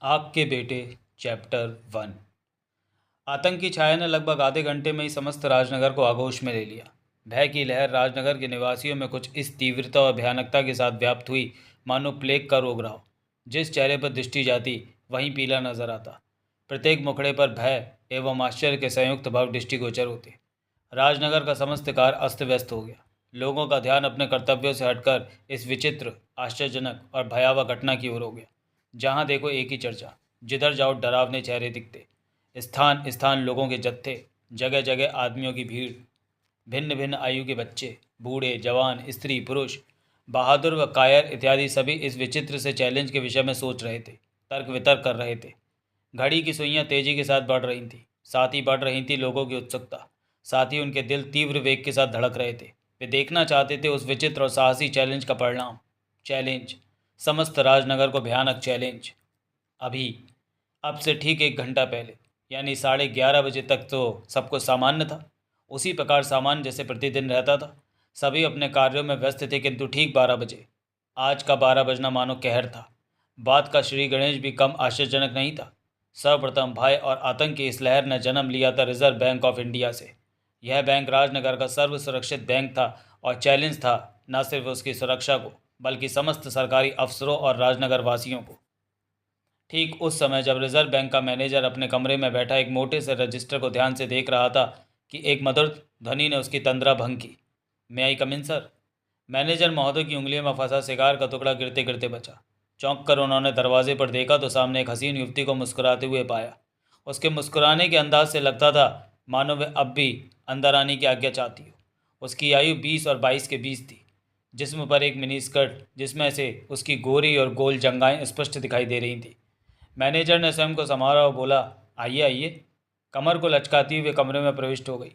आग के बेटे चैप्टर 1। आतंक की छाया ने लगभग आधे घंटे में ही समस्त राजनगर को आगोश में ले लिया। भय की लहर राजनगर के निवासियों में कुछ इस तीव्रता और भयानकता के साथ व्याप्त हुई मानो प्लेग का रोग रहा हो। जिस चेहरे पर दृष्टि जाती वहीं पीला नजर आता। प्रत्येक मुखड़े पर भय एवं आश्चर्य के संयुक्त भाव दृष्टिगोचर होते। राजनगर का समस्त कार्य अस्त व्यस्त हो गया। लोगों का ध्यान अपने कर्तव्यों से हटकर इस विचित्र, आश्चर्यजनक और भयावह घटना की ओर हो गया। जहाँ देखो एक ही चर्चा, जिधर जाओ डरावने चेहरे दिखते, स्थान स्थान लोगों के जत्थे, जगह जगह आदमियों की भीड़, भिन्न भिन्न आयु के बच्चे, बूढ़े, जवान, स्त्री, पुरुष, बहादुर व कायर इत्यादि सभी इस विचित्र से चैलेंज के विषय में सोच रहे थे, तर्क वितर्क कर रहे थे। घड़ी की सुइयां तेजी के साथ बढ़ रही थीं, साथ ही बढ़ रही थी लोगों की उत्सुकता, साथ ही उनके दिल तीव्र वेग के साथ धड़क रहे थे। वे देखना चाहते थे उस विचित्र और साहसी चैलेंज का परिणाम। चैलेंज, समस्त राजनगर को भयानक चैलेंज। अभी, अब से ठीक 1 घंटा पहले, यानी 11:30 बजे तक तो सब कुछ सामान्य था। उसी प्रकार सामान्य जैसे प्रतिदिन रहता था। सभी अपने कार्यों में व्यस्त थे, किंतु ठीक 12 बजे, आज का 12 बजना मानो कहर था। बात का श्री गणेश भी कम आश्चर्यजनक नहीं था। सर्वप्रथम भय और आतंक की इस लहर ने जन्म लिया था रिजर्व बैंक ऑफ इंडिया से। यह बैंक राजनगर का सर्व सुरक्षित बैंक था और चैलेंज था न सिर्फ उसकी सुरक्षा को, बल्कि समस्त सरकारी अफसरों और राजनगर वासियों को। ठीक उस समय जब रिजर्व बैंक का मैनेजर अपने कमरे में बैठा एक मोटे से रजिस्टर को ध्यान से देख रहा था कि एक मधुर ध्वनि ने उसकी तंद्रा भंग की। मैं आई कम इन सर? मैनेजर महोदय की उंगलियों में फंसा सिगार का टुकड़ा गिरते गिरते बचा। चौंक कर उन्होंने दरवाजे पर देखा तो सामने एक हसीन युवती को मुस्कुराते हुए पाया। उसके मुस्कुराने के अंदाज से लगता था मानो वह अब भी अंदर आने की आज्ञा चाहती हो। उसकी आयु 20 और 22 के बीच थी। जिस्म पर एक मिनी स्कर्ट जिसमें से उसकी गोरी और गोल जंगाएं स्पष्ट दिखाई दे रही थी। मैनेजर ने स्वयं को संभाला और बोला, आइए आइए। कमर को लचकाती हुए कमरे में प्रविष्ट हो गई।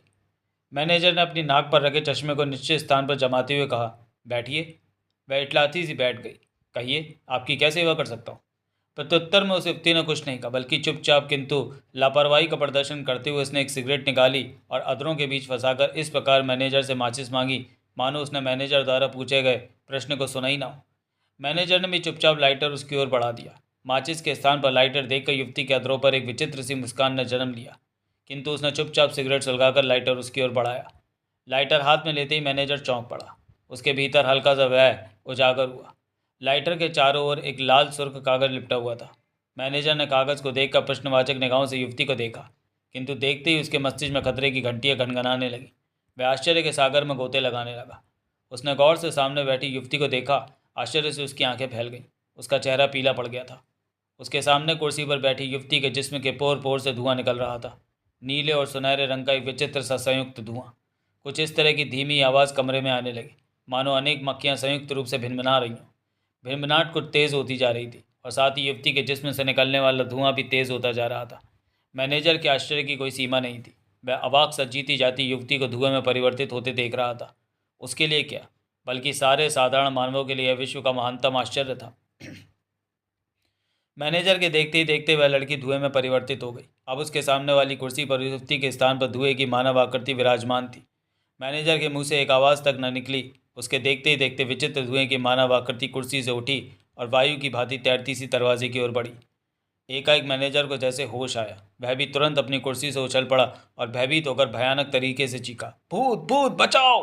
मैनेजर ने अपनी नाक पर रखे चश्मे को निश्चित स्थान पर जमाते हुए कहा, बैठिए। वह इटलाती सी बैठ गई। कहिए, आपकी क्या सेवा कर सकता हूँ? प्रत्युत्तर में उस युवती ने कुछ नहीं कहा, बल्कि चुपचाप किंतु लापरवाही का प्रदर्शन करते हुए उसने एक सिगरेट निकाली और अधरों के बीच फंसाकर इस प्रकार मैनेजर से माचिस मांगी मानो उसने मैनेजर द्वारा पूछे गए प्रश्न को सुना ही ना हो। मैनेजर ने भी चुपचाप लाइटर उसकी ओर बढ़ा दिया। माचिस के स्थान पर लाइटर देखकर युवती के अधरों पर एक विचित्र सी मुस्कान ने जन्म लिया, किंतु उसने चुपचाप सिगरेट सुलगाकर लाइटर उसकी ओर बढ़ाया। लाइटर हाथ में लेते ही मैनेजर चौंक पड़ा। उसके भीतर हल्का सा भय उजागर हुआ। लाइटर के चारों ओर एक लाल सुर्ख कागज लिपटा हुआ था। मैनेजर ने कागज को देखकर प्रश्नवाचक निगाहों से युवती को देखा, किंतु देखते ही उसके मस्तिष्क में खतरे की घंटियां खनखनाने लगी। वह आश्चर्य के सागर में गोते लगाने लगा। उसने गौर से सामने बैठी युवती को देखा। आश्चर्य से उसकी आंखें फैल गईं। उसका चेहरा पीला पड़ गया था। उसके सामने कुर्सी पर बैठी युवती के जिस्म के पोर पोर से धुआं निकल रहा था। नीले और सुनहरे रंग का एक विचित्र सा संयुक्त धुआं। कुछ इस तरह की धीमी आवाज़ कमरे में आने लगी, मानो अनेक मक्खियां संयुक्त रूप से भिनभिना रही हों। भिनभिनाहट कुछ तेज़ होती जा रही थी और साथ ही युवती के जिस्म से निकलने वाला धुआं भी तेज़ होता जा रहा था। मैनेजर के आश्चर्य की कोई सीमा नहीं थी। वह अवाक सा जीती जाती युवती को धुएं में परिवर्तित होते देख रहा था। उसके लिए क्या, बल्कि सारे साधारण मानवों के लिए यह विश्व का महानतम आश्चर्य था। मैनेजर के देखते ही देखते वह लड़की धुएं में परिवर्तित हो गई। अब उसके सामने वाली कुर्सी पर युवती के स्थान पर धुएं की मानव आकृति विराजमान थी। मैनेजर के मुंह से एक आवाज़ तक न निकली। उसके देखते ही देखते विचित्र धुएं की मानव आकृति कुर्सी से उठी और वायु की भांति तैरती सी दरवाजे की ओर बढ़ी। एकाएक मैनेजर को जैसे होश आया। वह भी तुरंत अपनी कुर्सी से उछल पड़ा और भयभीत होकर भयानक तरीके से चीखा, भूत भूत बचाओ।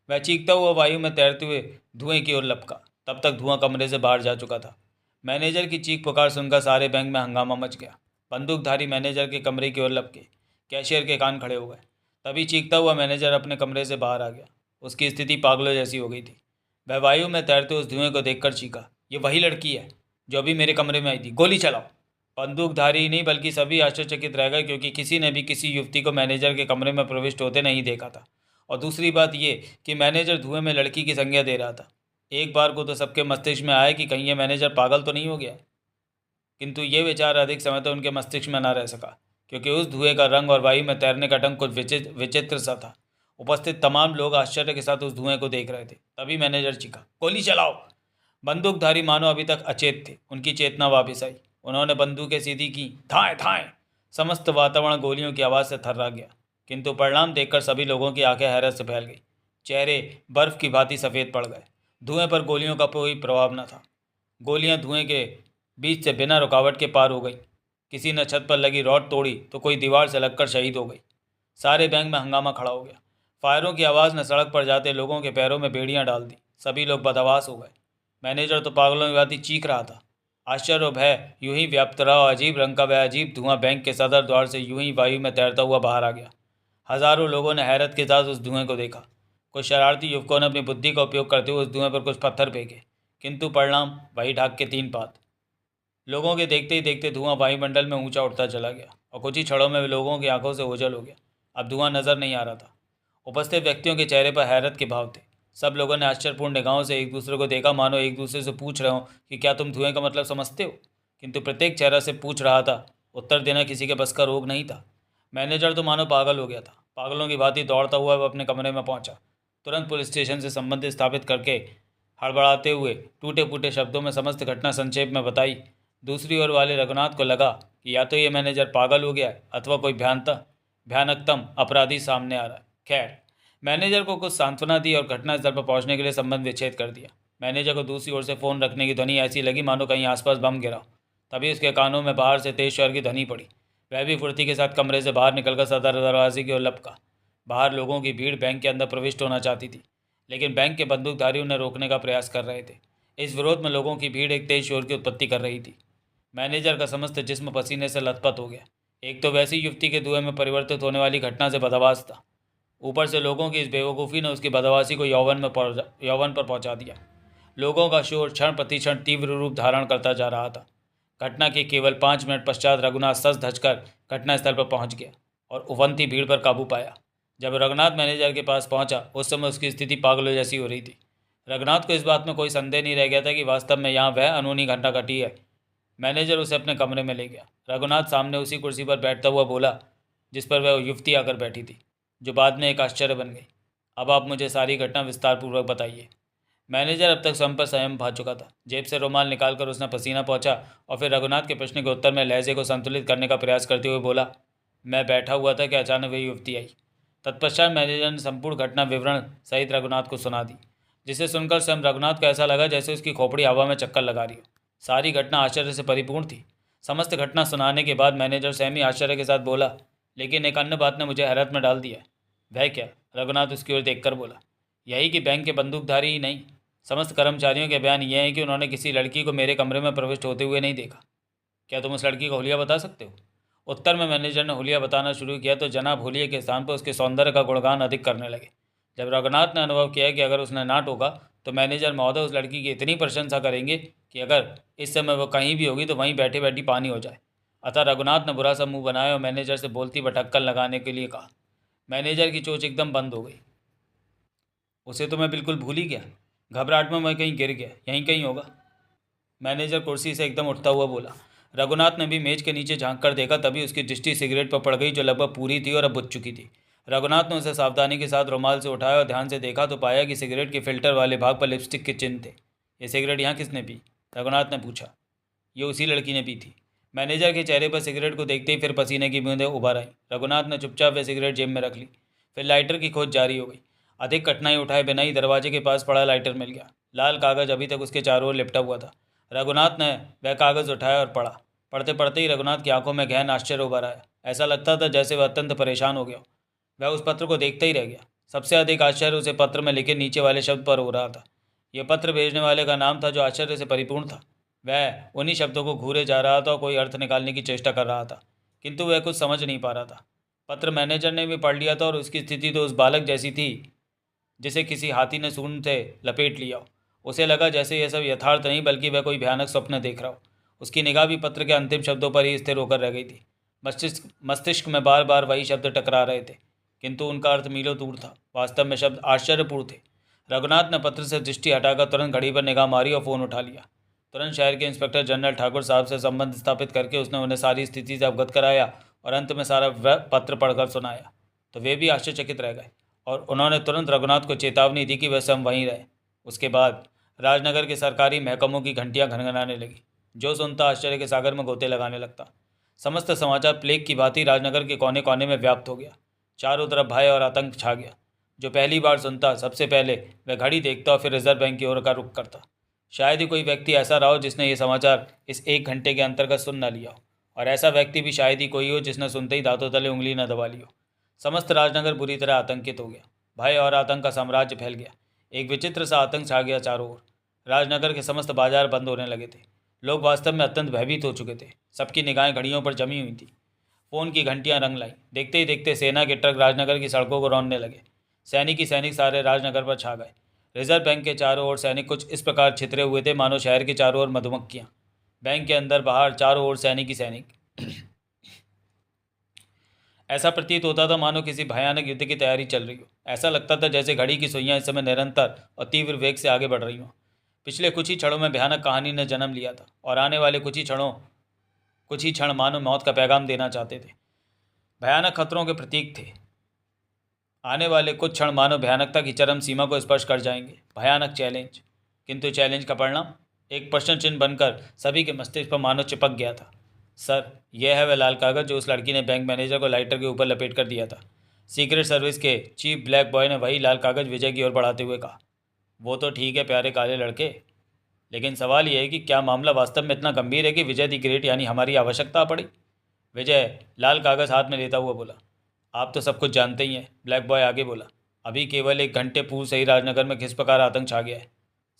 वह चीखता हुआ वायु में तैरते हुए धुएं की ओर लपका। तब तक धुआं कमरे से बाहर जा चुका था। मैनेजर की चीख पुकार सुनकर सारे बैंक में हंगामा मच गया। बंदूकधारी मैनेजर के कमरे की ओर लपके। कैशियर के कान खड़े हो गए। तभी चीखता हुआ मैनेजर अपने कमरे से बाहर आ गया। उसकी स्थिति पागलों जैसी हो गई थी। वह वायु में तैरते उस धुएं को देखकर चीखा, ये वही लड़की है जो अभी मेरे कमरे में आई थी, गोली चलाओ। बंदूकधारी ही नहीं बल्कि सभी आश्चर्यचकित रह गए, क्योंकि किसी ने भी किसी युवती को मैनेजर के कमरे में प्रविष्ट होते नहीं देखा था। और दूसरी बात यह कि मैनेजर धुएं में लड़की की संज्ञा दे रहा था। एक बार को तो सबके मस्तिष्क में आया कि कहीं ये मैनेजर पागल तो नहीं हो गया, किंतु ये विचार अधिक समय तो उनके मस्तिष्क में न रह सका, क्योंकि उस धुएं का रंग और वायु में तैरने का ढंग कुछ विचित्र विचित्र सा था। उपस्थित तमाम लोग आश्चर्य के साथ उस धुएं को देख रहे थे। तभी मैनेजर चीखा, गोली चलाओ। बंदूकधारी मानो अभी तक अचेत थे। उनकी चेतना वापस आई। उन्होंने बंदूकें सीधी की, धाएं धाएं। समस्त वातावरण गोलियों की आवाज़ से थर्रा गया, किंतु परिणाम देखकर सभी लोगों की आंखें हैरत से फैल गई। चेहरे बर्फ की भांति सफ़ेद पड़ गए। धुएं पर गोलियों का कोई प्रभाव न था। गोलियां धुएं के बीच से बिना रुकावट के पार हो गई। किसी ने छत पर लगी रॉड तोड़ी तो कोई दीवार से लगकर शहीद हो गई। सारे बैंक में हंगामा खड़ा हो गया। फायरों की आवाज़ ने सड़क पर जाते लोगों के पैरों में बेड़ियां डाल दी। सभी लोग बदहवास हो गए। मैनेजर तो पागलों की भांति चीख रहा था। आश्चर्य और भय यूं ही व्याप्त रहा और अजीब रंग का वह अजीब धुआं बैंक के सदर द्वार से यूं ही वायु में तैरता हुआ बाहर आ गया। हजारों लोगों ने हैरत के साथ उस धुएं को देखा। कुछ शरारती युवकों ने अपनी बुद्धि का उपयोग करते हुए उस धुएं पर कुछ पत्थर फेंके, किंतु परिणाम वही ढाक के 3 पात। लोगों के देखते ही देखते धुआं वायुमंडल में ऊंचा उठता चला गया और कुछ ही क्षणों में लोगों की आंखों से ओझल हो गया। अब धुआं नजर नहीं आ रहा था। उपस्थित व्यक्तियों के चेहरे पर हैरत के भाव थे। सब लोगों ने आश्चर्यपूर्ण निगाहों से एक दूसरे को देखा, मानो एक दूसरे से पूछ रहे हो कि क्या तुम धुएं का मतलब समझते हो। किंतु प्रत्येक चेहरा से पूछ रहा था, उत्तर देना किसी के बस का रोग नहीं था। मैनेजर तो मानो पागल हो गया था। पागलों की भांति दौड़ता हुआ वह अपने कमरे में पहुंचा। तुरंत पुलिस स्टेशन से संबंध स्थापित करके हड़बड़ाते हुए टूटे फूटे शब्दों में समस्त घटना संक्षेप में बताई। दूसरी ओर वाले रघुनाथ को लगा कि या तो ये मैनेजर पागल हो गया है अथवा कोई भयानकतम अपराधी सामने आ रहा है। खैर, मैनेजर को कुछ सांत्वना दी और घटनास्थल पर पहुंचने के लिए संबंध विच्छेद कर दिया। मैनेजर को दूसरी ओर से फ़ोन रखने की ध्वनि ऐसी लगी मानो कहीं आसपास बम गिरा हो। तभी उसके कानों में बाहर से तेज स्वर की ध्वनि पड़ी। वह भी फुर्ती के साथ कमरे से बाहर निकलकर सदर दरवाजे की ओर लपका। बाहर लोगों की भीड़ बैंक के अंदर प्रविष्ट होना चाहती थी, लेकिन बैंक के बंदूकधारी उन्हें रोकने का प्रयास कर रहे थे। इस विरोध में लोगों की भीड़ एक तेज शोर की उत्पत्ति कर रही थी। मैनेजर का समस्त जिस्म पसीने से लथपथ हो गया। एक तो वैसी युवती के धुएं में परिवर्तित होने वाली घटना से बदहवास था, ऊपर से लोगों की इस बेवकूफ़ी ने उसकी बदहवासी को यौवन पर पहुंचा दिया। लोगों का शोर क्षण प्रतिक्षण तीव्र रूप धारण करता जा रहा था। घटना के केवल 5 मिनट पश्चात रघुनाथ सज धजकर घटनास्थल पर पहुंच गया और उफनती भीड़ पर काबू पाया। जब रघुनाथ मैनेजर के पास पहुंचा, उस समय उसकी स्थिति पागलों जैसी हो रही थी। रघुनाथ को इस बात में कोई संदेह नहीं रह गया था कि वास्तव में यहाँ वह अनूनी घटना घटी है। मैनेजर उसे अपने कमरे में ले गया। रघुनाथ सामने उसी कुर्सी पर बैठता हुआ बोला जिस पर वह युवती आकर बैठी थी, जो बाद में एक आश्चर्य बन गई। अब आप मुझे सारी घटना विस्तारपूर्वक बताइए। मैनेजर अब तक स्वयं पर संयम पा चुका था। जेब से रुमाल निकालकर उसने पसीना पोंछा और फिर रघुनाथ के प्रश्न के उत्तर में लहजे को संतुलित करने का प्रयास करते हुए बोला, मैं बैठा हुआ था कि अचानक वही युवती आई। तत्पश्चात मैनेजर ने संपूर्ण घटना विवरण सहित रघुनाथ को सुना दी, जिसे सुनकर स्वयं रघुनाथ को ऐसा लगा जैसे उसकी खोपड़ी हवा में चक्कर लगा रही हो। सारी घटना आश्चर्य से परिपूर्ण थी। समस्त घटना सुनाने के बाद मैनेजर सहमी आश्चर्य के साथ बोला, लेकिन एक अन्य बात ने मुझे हैरत में डाल दिया। वह क्या? रघुनाथ उसकी ओर देखकर बोला, यही कि बैंक के बंदूकधारी ही नहीं, समस्त कर्मचारियों के बयान ये हैं कि उन्होंने किसी लड़की को मेरे कमरे में प्रविष्ट होते हुए नहीं देखा। क्या तुम उस लड़की का हुलिया बता सकते हो? उत्तर में मैनेजर ने हुलिया बताना शुरू किया तो जनाब हुलिये के स्थान पर उसके सौंदर्य का गुणगान अधिक करने लगे। जब रघुनाथ ने अनुभव किया कि अगर उसने ना टोका तो मैनेजर महोदय उस लड़की की इतनी प्रशंसा करेंगे कि अगर इस समय वो कहीं भी होगी तो वहीं बैठे बैठी पानी हो जाए। अतः रघुनाथ ने बुरा सा मुंह बनाया और मैनेजर से बोलती भटक्कन लगाने के लिए कहा। मैनेजर की चोंच एकदम बंद हो गई। उसे तो मैं बिल्कुल भूल ही गया। घबराहट में मैं कहीं गिर गया, यहीं कहीं होगा। मैनेजर कुर्सी से एकदम उठता हुआ बोला। रघुनाथ ने भी मेज के नीचे झांक कर देखा, तभी उसकी दृष्टि सिगरेट पर पड़ गई जो लगभग पूरी थी और अब बुझ चुकी थी। रघुनाथ ने उसे सावधानी के साथ रुमाल से उठाया और ध्यान से देखा तो पाया कि सिगरेट के फिल्टर वाले भाग पर लिपस्टिक के चिन्ह थे। ये सिगरेट यहाँ किसने पी? रघुनाथ ने पूछा। ये उसी लड़की ने पी थी। मैनेजर के चेहरे पर सिगरेट को देखते ही फिर पसीने की बूंदें उभर आई। रघुनाथ ने चुपचाप वह सिगरेट जेब में रख ली। फिर लाइटर की खोज जारी हो गई। अधिक कठिनाई उठाए बिना ही दरवाजे के पास पड़ा लाइटर मिल गया। लाल कागज़ अभी तक उसके चारों ओर लिपटा हुआ था। रघुनाथ ने वह कागज़ उठाया और पढ़ा। पढ़ते पढ़ते ही रघुनाथ की आंखों में गहन आश्चर्य उभर आया। ऐसा लगता था जैसे वह अत्यंत परेशान हो गया। वह उस पत्र को देखते ही रह गया। सबसे अधिक आश्चर्य उसे पत्र में लिखे नीचे वाले शब्द पर हो रहा था। यह पत्र भेजने वाले का नाम था जो आश्चर्य से परिपूर्ण था। वह उन्हीं शब्दों को घूरे जा रहा था और कोई अर्थ निकालने की चेष्टा कर रहा था, किंतु वह कुछ समझ नहीं पा रहा था। पत्र मैनेजर ने भी पढ़ लिया था और उसकी स्थिति तो उस बालक जैसी थी जिसे किसी हाथी ने सूंड से लपेट लिया हो। उसे लगा जैसे यह सब यथार्थ नहीं बल्कि वह कोई भयानक स्वप्न देख रहा हो। उसकी निगाह भी पत्र के अंतिम शब्दों पर ही स्थिर होकर रह गई थी। मस्तिष्क में बार बार वही शब्द टकरा रहे थे, किंतु उनका अर्थ मीलों दूर था। वास्तव में शब्द आश्चर्यपूर्ण थे। रघुनाथ ने पत्र से दृष्टि हटाकर तुरंत घड़ी पर निगाह मारी और फ़ोन उठा लिया। तुरंत शहर के इंस्पेक्टर जनरल ठाकुर साहब से संबंध स्थापित करके उसने उन्हें सारी स्थिति से अवगत कराया और अंत में सारा पत्र पढ़कर सुनाया। तो वे भी आश्चर्यचकित रह गए और उन्होंने तुरंत रघुनाथ को चेतावनी दी कि वह स्वयं वहीं रहे। उसके बाद राजनगर के सरकारी महकमों की घंटियां घनघनाने लगी। जो सुनता आश्चर्य के सागर में गोते लगाने लगता। समस्त समाचार प्लेग की भांति राजनगर के कोने कोने में व्याप्त हो गया। चारों तरफ भय और आतंक छा गया। जो पहली बार सुनता सबसे पहले वह घड़ी देखता और फिर रिजर्व बैंक की ओर का रुख करता। शायद ही कोई व्यक्ति ऐसा रहा हो जिसने ये समाचार इस 1 घंटे के अंतर्गत सुन न लिया हो, और ऐसा व्यक्ति भी शायद ही कोई हो जिसने सुनते ही दांतों तले उंगली न दबा ली हो। समस्त राजनगर बुरी तरह आतंकित हो गया। भय और आतंक का साम्राज्य फैल गया। एक विचित्र सा आतंक छा गया चारों ओर। राजनगर के समस्त बाजार बंद होने लगे थे। लोग वास्तव में अत्यंत भयभीत हो चुके थे। सबकी निगाहें घड़ियों पर जमी हुई थी। फ़ोन की घंटियां रंग लाई। देखते ही देखते सेना के ट्रक राजनगर की सड़कों को रौंदने लगे। सैनिक ही सैनिक सारे राजनगर पर छा गए। रिजर्व बैंक के चारों ओर सैनिक कुछ इस प्रकार छितरे हुए थे मानो शहर के चारों ओर मधुमक्खियां। बैंक के अंदर बाहर चारों ओर सैनिक ही सैनिक। ऐसा प्रतीत होता था मानो किसी भयानक युद्ध की तैयारी चल रही हो। ऐसा लगता था जैसे घड़ी की सुइयां इस समय निरंतर और तीव्र वेग से आगे बढ़ रही हों। पिछले कुछ ही क्षणों में भयानक कहानी ने जन्म लिया था, और आने वाले कुछ ही क्षण मानो मौत का पैगाम देना चाहते थे। भयानक खतरों के प्रतीक थे। आने वाले कुछ क्षण मानो भयानकता की चरम सीमा को स्पर्श कर जाएंगे। भयानक चैलेंज। किंतु चैलेंज का परिणाम एक प्रश्न चिन्ह बनकर सभी के मस्तिष्क पर मानो चिपक गया था। सर, यह है वह लाल कागज जो उस लड़की ने बैंक मैनेजर को लाइटर के ऊपर लपेट कर दिया था। सीक्रेट सर्विस के चीफ ब्लैक बॉय ने वही लाल कागज विजय की ओर बढ़ाते हुए कहा। वो तो ठीक है प्यारे काले लड़के, लेकिन सवाल यह है कि क्या मामला वास्तव में इतना गंभीर है कि विजय दी ग्रेट यानी हमारी आवश्यकता पड़ी। विजय लाल कागज हाथ में लेता हुआ बोला। आप तो सब कुछ जानते ही हैं, ब्लैक बॉय आगे बोला। अभी केवल 1 घंटे पूर्व से ही राजनगर में किस प्रकार आतंक छा गया है।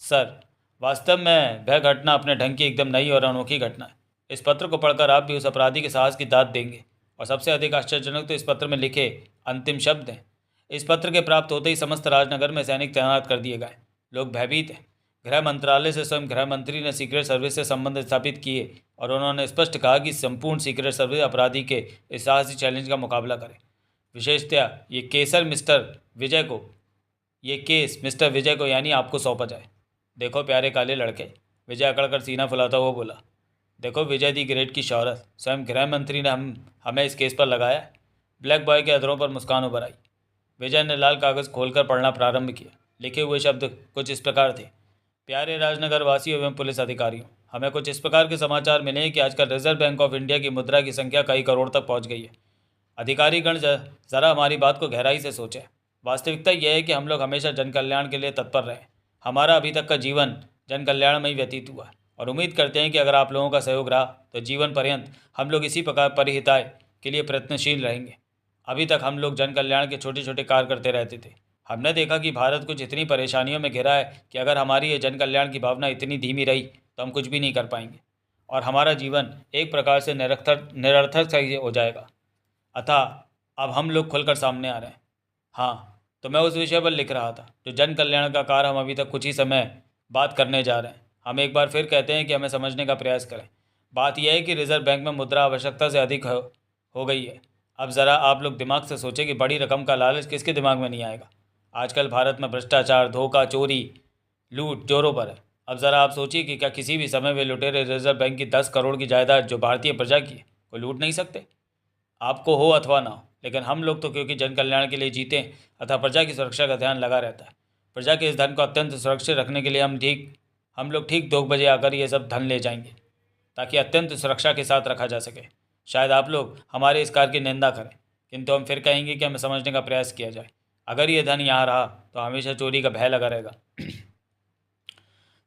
सर, वास्तव में वह घटना अपने ढंग की एकदम नई और अनोखी घटना है। इस पत्र को पढ़कर आप भी उस अपराधी के साहस की दाद देंगे। और सबसे अधिक आश्चर्यजनक तो इस पत्र में लिखे अंतिम शब्द हैं। इस पत्र के प्राप्त होते ही समस्त राजनगर में सैनिक तैनात कर दिए गए। लोग भयभीत हैं। गृह मंत्रालय से स्वयं गृह मंत्री ने सीक्रेट सर्विस से संबंध स्थापित किए, और उन्होंने स्पष्ट कहा कि संपूर्ण सीक्रेट सर्विस अपराधी के इस साहसी चैलेंज का मुकाबला करे। विशेषतया ये केस मिस्टर विजय को यानी आपको सौंपा जाए। देखो प्यारे काले लड़के, विजय अकड़कर सीना फुलाता हुआ बोला। देखो विजय दी ग्रेट की शौहरत, स्वयं गृह मंत्री ने हमें इस केस पर लगाया है। ब्लैक बॉय के अधरों पर मुस्कान उभर आई। विजय ने लाल कागज़ खोलकर पढ़ना प्रारंभ किया। लिखे हुए शब्द कुछ इस प्रकार थे। प्यारे राजनगर वासियों एवं पुलिस अधिकारियों, हमें कुछ इस प्रकार के समाचार मिले हैं कि आजकल रिजर्व बैंक ऑफ इंडिया की मुद्रा की संख्या कई करोड़ तक पहुंच गई है। अधिकारीगण ज़रा हमारी बात को गहराई से सोचें। वास्तविकता यह है कि हम लोग हमेशा जन कल्याण के लिए तत्पर रहे। हमारा अभी तक का जीवन जन कल्याण में ही व्यतीत हुआ है, और उम्मीद करते हैं कि अगर आप लोगों का सहयोग रहा तो जीवन पर्यंत हम लोग इसी प्रकार परिहिताय के लिए प्रयत्नशील रहेंगे। अभी तक हम लोग जन कल्याण के छोटे छोटे कार्य करते रहते थे। हमने देखा कि भारत कुछ इतनी परेशानियों में घिरा है कि अगर हमारी ये जन कल्याण की भावना इतनी धीमी रही तो हम कुछ भी नहीं कर पाएंगे, और हमारा जीवन एक प्रकार से निरर्थक सा ही हो जाएगा। अतः अब हम लोग खुलकर सामने आ रहे हैं। हाँ, तो मैं उस विषय पर लिख रहा था जो जन कल्याण का कार्य हम अभी तक कुछ ही समय बात करने जा रहे हैं। हम एक बार फिर कहते हैं कि हमें समझने का प्रयास करें। बात यह है कि रिजर्व बैंक में मुद्रा आवश्यकता से अधिक हो गई है। अब ज़रा आप लोग दिमाग से सोचें कि बड़ी रकम का लालच किसके दिमाग में नहीं आएगा। आजकल भारत में भ्रष्टाचार, धोखा, चोरी, लूट जोरों पर है। अब ज़रा आप सोचिए कि क्या किसी भी समय वे लुटेरे रिजर्व बैंक की 10 करोड़ की जायदाद जो भारतीय प्रजा की है को लूट नहीं सकते। आपको हो अथवा ना हो, लेकिन हम लोग तो क्योंकि जन कल्याण के लिए जीते हैं, अतः प्रजा की सुरक्षा का ध्यान लगा रहता है। प्रजा के इस धन को अत्यंत सुरक्षित रखने के लिए हम लोग ठीक 2 बजे आकर ये सब धन ले जाएंगे, ताकि अत्यंत सुरक्षा के साथ रखा जा सके। शायद आप लोग हमारे इस कार्य की निंदा करें, किंतु हम फिर कहेंगे कि हमें समझने का प्रयास किया जाए। अगर ये धन यहाँ रहा तो हमेशा चोरी का भय लगा रहेगा।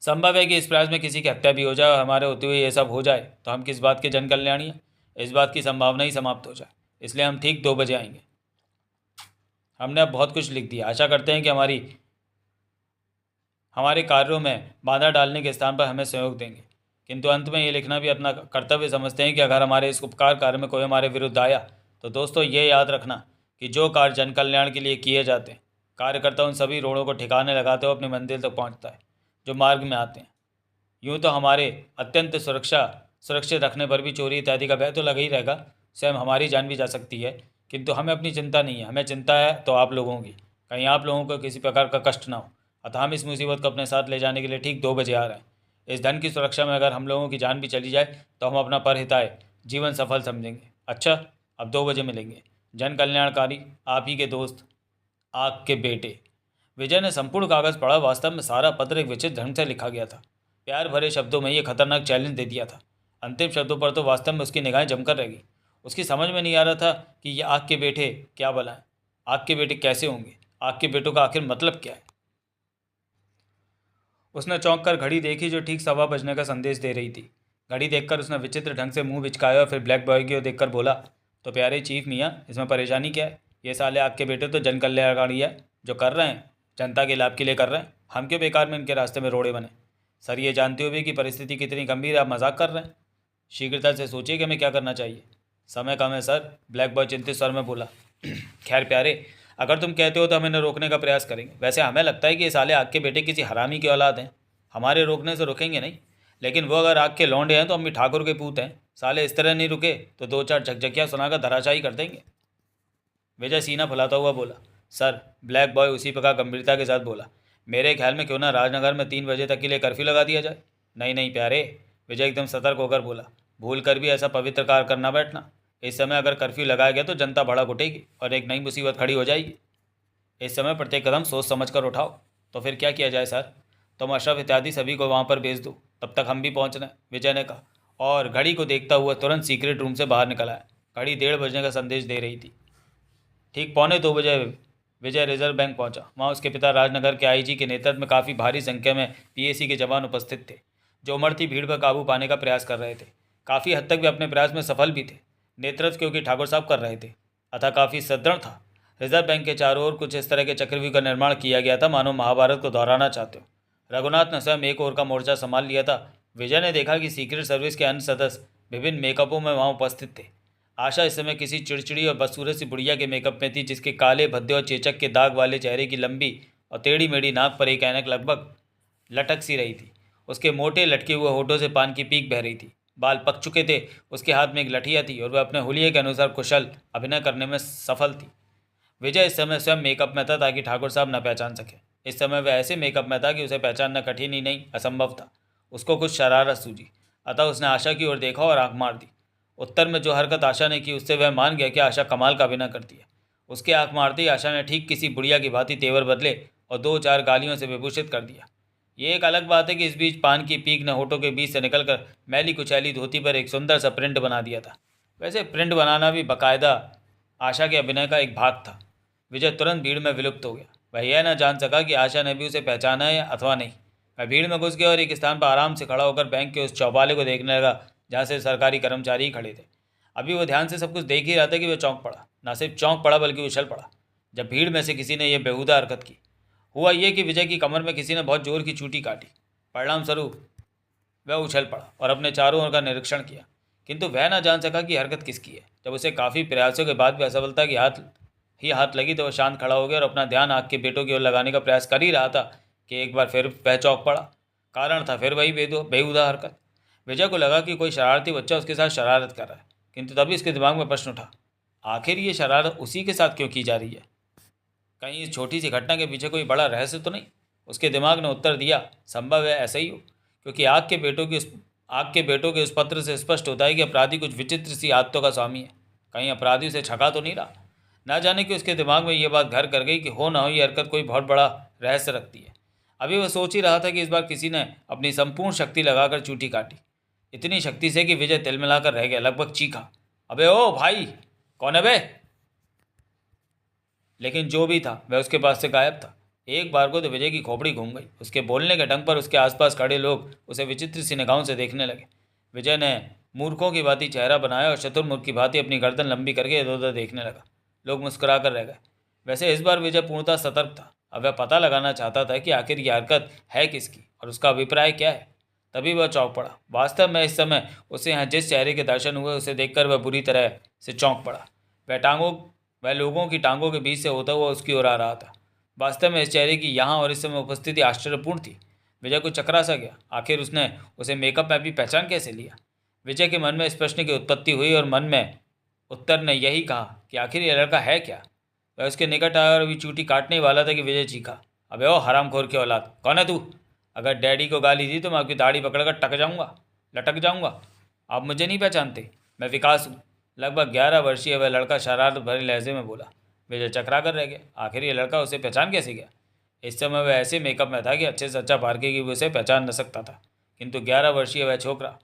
संभव है कि इस प्रयास में किसी की हत्या भी हो जाए, और हमारे होते हुए ये सब हो जाए तो हम किस बात के जन कल्याणी हैं। इस बात की संभावना ही समाप्त हो जाए। इसलिए हम ठीक 2 बजे आएंगे। हमने अब बहुत कुछ लिख दिया। आशा करते हैं कि हमारे कार्यों में बाधा डालने के स्थान पर हमें सहयोग देंगे, किंतु अंत में ये लिखना भी अपना कर्तव्य समझते हैं कि अगर हमारे इस उपकार कार्य में कोई हमारे विरुद्ध आया तो दोस्तों ये याद रखना कि जो कार्य जन कल्याण के लिए किए जाते हैं, कार्यकर्ता उन सभी रोड़ों को ठिकाने लगाते हुए अपनी मंजिल तक पहुँचता है जो मार्ग में आते हैं। यूँ तो हमारे अत्यंत सुरक्षित रखने पर भी चोरी इत्यादि का भय तो लगा ही रहेगा। स्वयं हमारी जान भी जा सकती है, किंतु हमें अपनी चिंता नहीं है। हमें चिंता है तो आप लोगों की, कहीं आप लोगों को किसी प्रकार का कष्ट ना हो। अतः हम इस मुसीबत को अपने साथ ले जाने के लिए ठीक 2 बजे आ रहे हैं। इस धन की सुरक्षा में अगर हम लोगों की जान भी चली जाए तो हम अपना परहिताय जीवन सफल समझेंगे। अच्छा, अब 2 बजे मिलेंगे। जन कल्याणकारी आप ही के दोस्त, आग के बेटे। विजय ने संपूर्ण कागज़ पढ़ा। वास्तव में सारा पत्र एक विचित्र ढंग से लिखा गया था। प्यार भरे शब्दों में ये खतरनाक चैलेंज दे दिया था। अंतिम शब्दों पर तो वास्तव में उसकी निगाहें जमकर रह गई। उसकी समझ में नहीं आ रहा था कि ये आग के बेटे क्या भला है। आग के बेटे कैसे होंगे? आग के बेटों का आखिर मतलब क्या है? उसने चौंक कर घड़ी देखी जो ठीक 1:15 का संदेश दे रही थी। घड़ी देखकर उसने विचित्र ढंग से मुंह बिचकाया और फिर ब्लैक बॉय की ओर देखकर बोला, तो प्यारे चीफ मियाँ, इसमें परेशानी क्या है? ये साले आपके बेटे तो जन कल्याणकारी है, जो कर रहे हैं जनता के लाभ के लिए कर रहे हैं। हम क्यों बेकार में इनके रास्ते में रोड़े बने? सर, ये जानते हुए कि परिस्थिति कितनी गंभीर है, आप मजाक कर रहे हैं। शीघ्रता से सोचिए कि हमें क्या करना चाहिए। समय कम है सर, ब्लैक बॉय चिंतित स्वर में बोला। खैर प्यारे, अगर तुम कहते हो तो हम इन्हें रोकने का प्रयास करेंगे। वैसे हमें लगता है कि ये साले आग के बेटे किसी हरामी की औलाद हैं। हमारे रोकने से रुकेंगे नहीं, लेकिन वो अगर आग के लौंडे हैं तो हम भी ठाकुर के पूत हैं। साले इस तरह नहीं रुके तो 2-4 झकझकियाँ सुनाकर धराशायी कर देंगे। विजय सीना फुलाता हुआ बोला। सर, ब्लैक बॉय उसी प्रकार गंभीरता के साथ बोला, मेरे ख्याल में क्यों ना राजनगर में 3 बजे तक के लिए कर्फ्यू लगा दिया जाए। नहीं नहीं प्यारे, विजय एकदम सतर्क होकर बोला, भूल कर भी ऐसा पवित्र कार्य करना बैठना। इस समय अगर कर्फ्यू लगाया गया तो जनता भड़क उठेगी और एक नई मुसीबत खड़ी हो जाएगी। इस समय प्रत्येक कदम सोच समझ कर उठाओ। तो फिर क्या किया जाए सर? तुम अशरफ इत्यादि सभी को वहाँ पर भेज दो, तब तक हम भी पहुँच रहे हैं, विजय ने कहा, और घड़ी को देखता हुआ तुरंत सीक्रेट रूम से बाहर निकल आया। घड़ी 1:30 बजने का संदेश दे रही थी। ठीक 1:45 विजय रिजर्व बैंक पहुंचा। वहां उसके पिता राजनगर के आईजी के नेतृत्व में काफ़ी भारी संख्या में पीएसी के जवान उपस्थित थे, जो उमड़ती भीड़ पर काबू पाने का प्रयास कर रहे थे। काफ़ी हद तक वे अपने प्रयास में सफल भी थे। नेतृत्व क्योंकि ठाकुर साहब कर रहे थे, अतः काफ़ी सदृढ़ था। रिजर्व बैंक के चारों ओर कुछ इस तरह के चक्रव्यूह का निर्माण किया गया था मानो महाभारत को दोहराना चाहते हो। रघुनाथ ने स्वयं एक ओर का मोर्चा संभाल लिया था। विजय ने देखा कि सीक्रेट सर्विस के अन्य सदस्य विभिन्न मेकअपों में वहां उपस्थित थे। आशा इस समय किसी चिड़चिड़ी और बदसूरत सी बुढ़िया के मेकअप में थी, जिसके काले भद्दे और चेचक के दाग वाले चेहरे की लंबी और टेढ़ी मेढ़ी नाक पर एक ऐनक लगभग लटक सी रही थी। उसके मोटे लटके हुए होठों से पान की पीक बह रही थी। बाल पक चुके थे। उसके हाथ में एक लठिया थी और वह अपने हुलिये के अनुसार कुशल अभिनय करने में सफल थी। विजय इस समय स्वयं मेकअप में था ताकि ठाकुर साहब न पहचान सके। इस समय वह ऐसे मेकअप में था कि उसे पहचानना कठिन ही नहीं, असंभव था। उसको कुछ शरारत सूझी, अतः उसने आशा की ओर देखा और आंख मार दी। उत्तर में जो हरकत आशा ने की, उससे वह मान गया कि आशा कमाल का अभिनय करती है। उसके आंख मारते ही आशा ने ठीक किसी बुढ़िया की भांति तेवर बदले और 2-4 गालियों से विभूषित कर दिया। ये एक अलग बात है कि इस बीच पान की पीक ने होठों के बीच से निकलकर मैली कुचैली धोती पर एक सुंदर सा प्रिंट बना दिया था। वैसे प्रिंट बनाना भी बाकायदा आशा के अभिनय का एक भाग था। विजय तुरंत भीड़ में विलुप्त हो गया। वह यह न जान सका कि आशा ने भी उसे पहचाना है अथवा नहीं। वह भीड़ में घुस गया और एक स्थान पर आराम से खड़ा होकर बैंक के उस चौपाले को देखने लगा जहाँ से सरकारी कर्मचारी ही खड़े थे। अभी वह ध्यान से सब कुछ देख ही रहा था कि वह चौंक पड़ा। न सिर्फ चौंक पड़ा बल्कि उछल पड़ा जब भीड़ में से किसी ने यह बेहुदा हरकत की। हुआ यह कि विजय की कमर में किसी ने बहुत जोर की चूटी काटी। परिणाम स्वरूप वह उछल पड़ा और अपने चारों ओर का निरीक्षण किया, किंतु वह न जान सका कि हरकत किसकी है। जब उसे काफ़ी प्रयासों के बाद भी असफलता की हाथ लगी तो वह शांत खड़ा हो गया और अपना ध्यान आग के बेटों की ओर लगाने का प्रयास कर ही रहा था कि एक बार फिर वह चौंक पड़ा। कारण था फिर वही बेहुदा हरकत। विजय को लगा कि कोई शरारती बच्चा उसके साथ शरारत कर रहा है, किंतु तभी उसके दिमाग में प्रश्न उठा, आखिर ये शरारत उसी के साथ क्यों की जा रही है? कहीं इस छोटी सी घटना के पीछे कोई बड़ा रहस्य तो नहीं? उसके दिमाग ने उत्तर दिया, संभव है ऐसा ही हो, क्योंकि आग के बेटों के उस पत्र से स्पष्ट होता है कि अपराधी कुछ विचित्र सी आदतों का स्वामी है। कहीं अपराधी उसे छका तो नहीं रहा? ना जाने कि उसके दिमाग में ये बात घर कर गई कि हो ना हो ये हरकत कोई बहुत बड़ा रहस्य रखती है। अभी वह सोच ही रहा था कि इस बार किसी ने अपनी संपूर्ण शक्ति लगाकर चूटी काटी, इतनी शक्ति से कि विजय तिलमिलाकर रह गया, लगभग चीखा, अबे ओ भाई, कौन है बे? लेकिन जो भी था वह उसके पास से गायब था। एक बार को तो विजय की खोपड़ी घूम गई। उसके बोलने के ढंग पर उसके आसपास खड़े लोग उसे विचित्र सी निगाहों से देखने लगे। विजय ने मूर्खों की भांति चेहरा बनाया और चतुर्मुख की भांति अपनी गर्दन लंबी करके इधर उधर देखने लगा। लोग मुस्कुरा कर रह गए। वैसे इस बार विजय पूर्णतः सतर्क था। अब वह पता लगाना चाहता था कि आखिर ये हरकत है किसकी और उसका अभिप्राय क्या है। तभी वह चौंक पड़ा। वास्तव में इस समय उसे यहाँ जिस चेहरे के दर्शन हुए उसे देखकर वह बुरी तरह से चौंक पड़ा। वह लोगों की टांगों के बीच से होता हुआ उसकी ओर आ रहा था। वास्तव में इस चेहरे की यहाँ और इस समय उपस्थिति आश्चर्यपूर्ण थी। विजय को चकरा सा गया, आखिर उसने उसे मेकअप में भी पहचान कैसे लिया? विजय के मन में इस प्रश्न की उत्पत्ति हुई और मन में उत्तर ने यही कहा कि आखिर यह लड़का है क्या? वह उसके निकट आया और अभी चूटी काटने ही वाला था कि विजय चीखा, अबे ओ हरामखोर की औलाद, कौन है तू? अगर डैडी को गाली दी तो मैं आपकी दाढ़ी पकड़कर लटक जाऊंगा। आप मुझे नहीं पहचानते, मैं विकास हूँ। लगभग 11 वर्षीय वह लड़का शरारत भरे लहजे में बोला। विजय चकरा कर रह गया, आखिर ये लड़का उसे पहचान कैसे गया? इस समय वह ऐसे मेकअप में था कि अच्छे से अच्छा पार्के की भी उसे पहचान न सकता था, किंतु 11 वर्षीय वह छोकरा।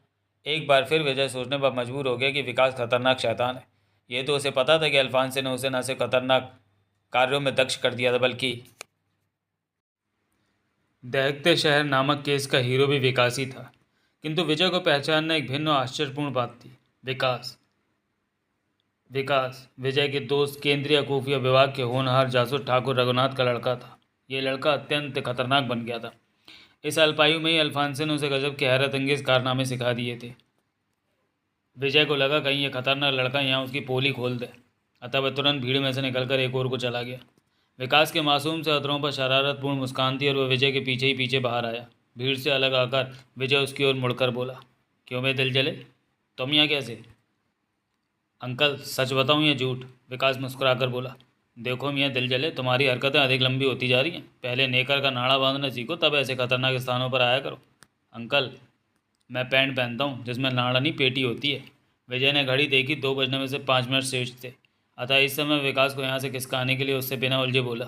एक बार फिर विजय सोचने पर मजबूर हो गया कि विकास खतरनाक शैतान है। ये तो उसे पता था कि अल्फांसे ने उसे न सिर्फ खतरनाक कार्यों में दक्ष कर दिया था, बल्कि दहकते शहर नामक केस का हीरो भी विकास ही था, किंतु विजय को पहचानना एक भिन्न और आश्चर्यपूर्ण बात थी। विकास विकास विजय के दोस्त, केंद्रीय खुफिया विभाग के होनहार जासूस ठाकुर रघुनाथ का लड़का था। ये लड़का अत्यंत खतरनाक बन गया था। इस अल्पायु में ही अल्फांसे ने उसे गजब के हैरत अंगेज कारनामे सिखा दिए थे। विजय को लगा कहीं ये खतरनाक लड़का यहाँ उसकी पोली खोल दे, अतः वह तुरंत भीड़ में से निकलकर एक ओर को चला गया। विकास के मासूम से अधरों पर शरारतपूर्ण मुस्कान थी और वह विजय के पीछे ही पीछे बाहर आया। भीड़ से अलग आकर विजय उसकी ओर मुड़कर बोला, क्यों बे दिल जले, तुम यहाँ कैसे? अंकल सच बताऊँ या झूठ? विकास मुस्कुराकर बोला, देखो मियाँ दिल जले, तुम्हारी हरकतें अधिक लंबी होती जा रही हैं। पहले नेकर का नाड़ा बांधना सीखो, तब ऐसे खतरनाक स्थानों पर आया करो। अंकल मैं पैंट पहनता हूँ जिसमें नाड़ा नहीं पेटी होती है। विजय ने घड़ी देखी, 2 बजने में से 5 मिनट शेष थे। अतः इस समय विकास को यहाँ से खिसकाने के लिए उससे बिना उलझे बोला,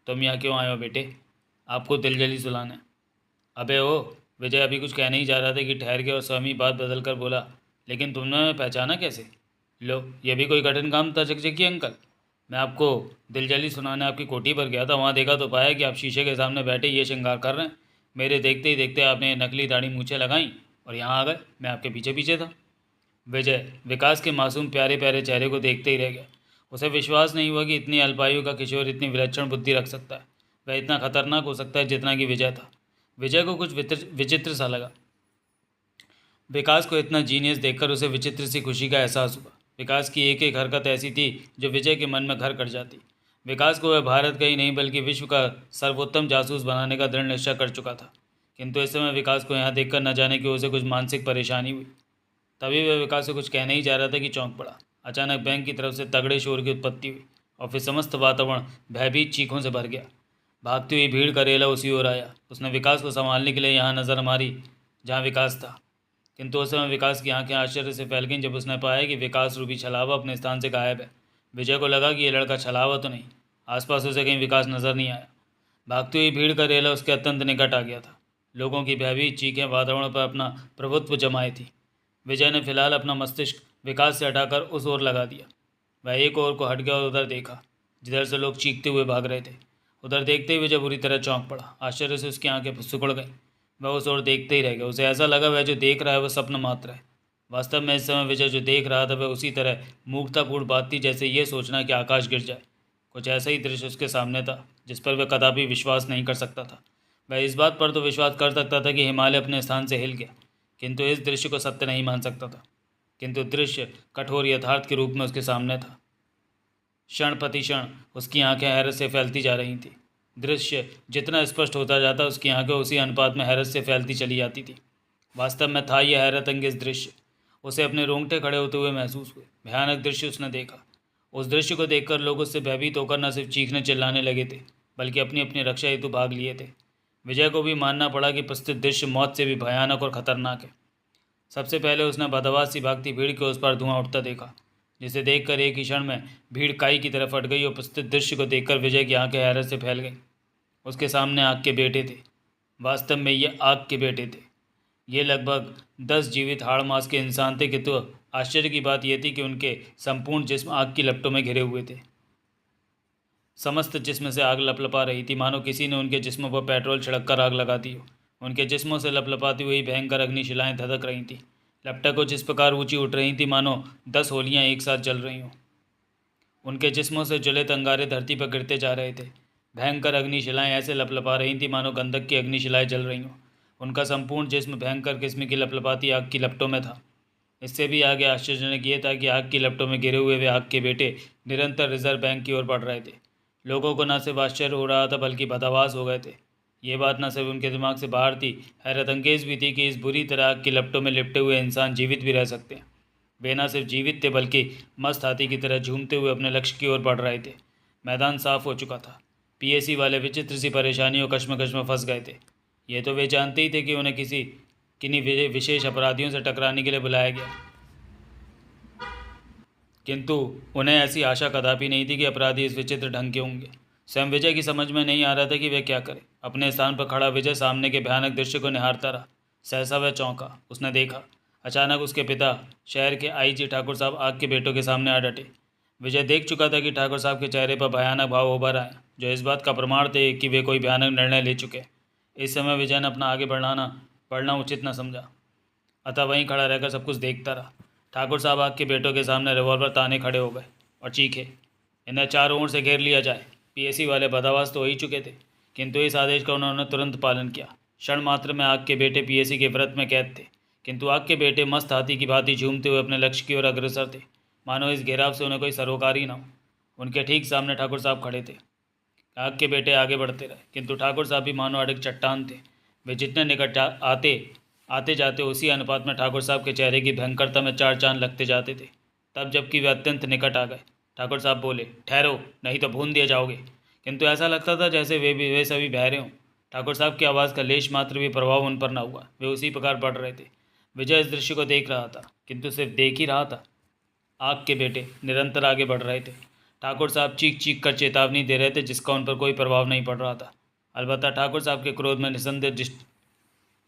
तुम यहाँ क्यों आए हो बेटे? आपको दिलजली सुलाना है। अबे ओ, विजय अभी कुछ कहने ही जा रहा था कि ठहर के और स्वामी बात बदल कर बोला, लेकिन तुमने हमें पहचाना कैसे? लो, ये भी कोई कठिन काम था चकचकी अंकल। मैं आपको दिलजली सुनाने आपकी कोठी पर गया था, वहाँ देखा तो पाया कि आप शीशे के सामने बैठे ये श्रृंगार कर रहे हैं। मेरे देखते ही देखते आपने नकली दाढ़ी मूछें लगाई और यहाँ आ गए। मैं आपके पीछे पीछे था। विजय विकास के मासूम प्यारे प्यारे चेहरे को देखते ही रह गया। उसे विश्वास नहीं हुआ कि इतनी अल्पायु का किशोर इतनी विलक्षण बुद्धि रख सकता है। वह इतना खतरनाक हो सकता है जितना कि विजय था। विजय को कुछ विचित्र सा लगा। विकास को इतना जीनियस देखकर उसे विचित्र सी खुशी का एहसास हुआ। विकास की एक एक हरकत ऐसी थी जो विजय के मन में घर कर जाती। विकास को वह भारत का ही नहीं बल्कि विश्व का सर्वोत्तम जासूस बनाने का दृढ़ निश्चय कर चुका था। किंतु इस समय विकास को यहाँ देखकर न जाने कि उसे कुछ मानसिक परेशानी हुई। तभी वह विकास से कुछ कहने ही जा रहा था कि चौंक पड़ा। अचानक बैंक की तरफ से तगड़े शोर की उत्पत्ति हुई और फिर समस्त वातावरण भयभीत चीखों से भर गया। भागती हुई भीड़ का रेला उसी ओर आया। उसने विकास को संभालने के लिए यहाँ नज़र मारी जहाँ विकास था, किंतु उस समय विकास की आंखें आश्चर्य से फैल गईं जब उसने पाया कि विकास रूपी छलावा अपने स्थान से गायब है। विजय को लगा कि यह लड़का छलावा तो नहीं, आसपास उसे कहीं विकास नजर नहीं आया। भागती हुई भीड़ का रेला उसके अत्यंत निकट आ गया था। लोगों की भयभीत चीखें वातावरण पर अपना प्रभुत्व जमाई थी। विजय ने फिलहाल अपना मस्तिष्क विकास से हटाकर उस ओर लगा दिया। वह एक ओर को हट गया और उधर देखा जिधर से लोग चीखते हुए भाग रहे थे। उधर देखते ही विजय बुरी तरह चौंक पड़ा। आश्चर्य से उसकी आंखें सिकुड़ गईं। वह उस ओर देखते ही रह गया। उसे ऐसा लगा वह जो देख रहा है वह स्वप्न मात्र है। वास्तव में इस समय विजय जो देख रहा था वह उसी तरह मूर्खतापूर्ण बात थी जैसे ये सोचना कि आकाश गिर जाए। कुछ ऐसा ही दृश्य उसके सामने था जिस पर वह कदापि विश्वास नहीं कर सकता था। वह इस बात पर तो विश्वास कर सकता था कि हिमालय अपने स्थान से हिल गया, किंतु इस दृश्य को सत्य नहीं मान सकता था। किंतु दृश्य कठोर यथार्थ के रूप में उसके सामने था। क्षण प्रति क्षण उसकी आंखें हैरत से फैलती जा रही थीं। दृश्य जितना स्पष्ट होता जाता उसकी आंखें उसी अनुपात में हैरत से फैलती चली जाती थी। वास्तव में था यह हैरत अंगेज दृश्य। उसे अपने रोंगटे खड़े होते हुए महसूस हुए। भयानक दृश्य उसने देखा। उस दृश्य को देखकर लोग उससे भयभीत होकर न सिर्फ चीखने चिल्लाने लगे थे बल्कि अपनी अपनी रक्षा हेतु भाग लिए थे। विजय को भी मानना पड़ा कि प्रस्तुत दृश्य मौत से भी भयानक और खतरनाक है। सबसे पहले उसने बदहवास सी भागती भीड़ के उस पर धुआं उठता देखा, जिसे देखकर एक ही क्षण में भीड़ काई की तरफ हट गई और प्रस्तुत दृश्य को देखकर विजय की आंखें हैरत से फैल गईं। उसके सामने आग के बेटे थे। वास्तव में ये आग के बेटे थे। ये लगभग 10 जीवित हाड़ मांस के इंसान थे, किंतु आश्चर्य की बात यह थी कि उनके संपूर्ण जिस्म आग की लपटों में घिरे हुए थे। समस्त जिस्म से आग लपलपा रही थी, मानो किसी ने उनके जिस्मों पर पेट्रोल छिड़क कर आग लगा दी हो। उनके जिस्मों से लपलपाती हुई भयंकर अग्निशिलाएं धधक रही थीं। लपटें कुछ इस प्रकार ऊंची उठ रही थी मानो 10 होलियां एक साथ जल रही हों। उनके जिस्मों से ज्वलित अंगारे धरती पर गिरते जा रहे थे। भयंकर अग्निशिलाएं ऐसे लपलपा रही थीं मानो गंधक की अग्निशिलाएं जल रही हों। उनका संपूर्ण जिस्म भयंकर किस्म की लपलपाती आग की लपटों में था। इससे भी आगे आश्चर्यजनक ये था कि आग की लपटों में गिरे हुए वे आग के बेटे निरंतर रिजर्व बैंक की ओर बढ़ रहे थे। लोगों को न सिर्फ आश्चर्य हो रहा था बल्कि बदहवास हो गए थे। ये बात न सिर्फ उनके दिमाग से बाहर थी, हैरत अंगेज भी थी कि इस बुरी तरह आग की लपटों में लिपटे हुए इंसान जीवित भी रह सकते हैं। वे न सिर्फ जीवित थे बल्कि मस्त हाथी की तरह झूमते हुए अपने लक्ष्य की ओर बढ़ रहे थे। मैदान साफ हो चुका था। पीएसी वाले विचित्र सी परेशानियों कश्मकश में फंस गए थे। ये तो वे जानते ही थे कि उन्हें किन्हीं विशेष अपराधियों से टकराने के लिए बुलाया गया, किंतु उन्हें ऐसी आशा कदापि नहीं थी कि अपराधी इस विचित्र ढंग के होंगे। स्वयं विजय की समझ में नहीं आ रहा था कि वह क्या करे। अपने स्थान पर खड़ा विजय सामने के भयानक दृश्य को निहारता रहा। सहसा वह चौंका। उसने देखा अचानक उसके पिता शहर के आईजी ठाकुर साहब आग के बेटों के सामने आ डटे। विजय देख चुका था कि ठाकुर साहब के चेहरे पर भयानक भाव उभर आए, जो इस बात का प्रमाण थे कि वे कोई भयानक निर्णय ले चुके। इस समय विजय ने अपना आगे बढ़ना उचित न समझा, अतः वहीं खड़ा रहकर सब कुछ देखता रहा। ठाकुर साहब आग के बेटों के सामने रिवॉल्वर ताने खड़े हो गए और चीखे, इन्हें चारों ओर से घेर लिया जाए। पीएसी वाले बदहवास तो हो ही चुके थे, किंतु इस आदेश का उन्होंने तुरंत पालन किया। क्षण मात्र में आग के बेटे पीएसी के व्रत में कैद थे, किंतु आग के बेटे मस्त हाथी की भांति झूमते हुए अपने लक्ष्य की ओर अग्रसर थे, मानो इस घेराव से उन्हें कोई सरोकार ही न हो। उनके ठीक सामने ठाकुर साहब खड़े थे। आग के बेटे आगे बढ़ते रहे, किंतु ठाकुर साहब भी मानो अड़िग चट्टान थे। वे जितने निकट आते जाते उसी अनुपात में ठाकुर साहब के चेहरे की भयंकरता में चार चांद लगते जाते थे। तब जबकि वे अत्यंत निकट आ गए, ठाकुर साहब बोले, ठहरो, नहीं तो भून दिए जाओगे। किंतु ऐसा लगता था जैसे वे सभी बहरे हों। ठाकुर साहब की आवाज़ का लेश मात्र भी प्रभाव उन पर न हुआ। वे उसी प्रकार बढ़ रहे थे। विजय इस दृश्य को देख रहा था, किंतु सिर्फ देख ही रहा था। आग के बेटे निरंतर आगे बढ़ रहे थे। ठाकुर साहब चीख चीख कर चेतावनी दे रहे थे, जिसका उन पर कोई प्रभाव नहीं पड़ रहा था। अलबत्ता ठाकुर साहब के क्रोध में निसंदेह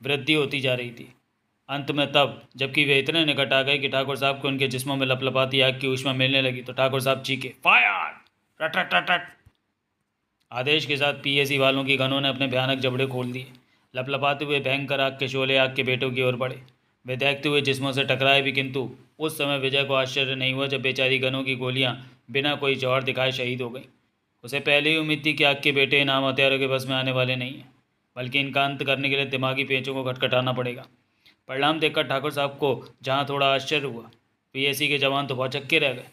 वृद्धि होती जा रही थी। अंत में तब जबकि वे इतने निकट आ गए कि ठाकुर साहब को उनके जिस्मों में लपलपाती आग की ऊष्मा मिलने लगी, तो ठाकुर साहब चीखे, फायर! रट रट रट रट! आदेश के साथ पीएसी वालों की गनों ने अपने भयानक जबड़े खोल दिए। लपलपाते हुए भयंकर आग के शोले आग के बेटों की ओर बढ़े। वे देखते हुए जिस्मों से टकराए भी, किंतु उस समय विजय को आश्चर्य नहीं हुआ जब बेचारी गनों की गोलियां बिना कोई जौहर दिखाए शहीद हो गई। उसे पहले ही उम्मीद थी कि आग के बेटे इनाम हथियारों के बस में आने वाले नहीं हैं, बल्कि इनका अंत करने के लिए दिमागी पेचों को खटखटाना पड़ेगा। परिणाम देखकर ठाकुर साहब को जहाँ थोड़ा आश्चर्य हुआ, पीएसी के जवान तो भौचक्के रह गए।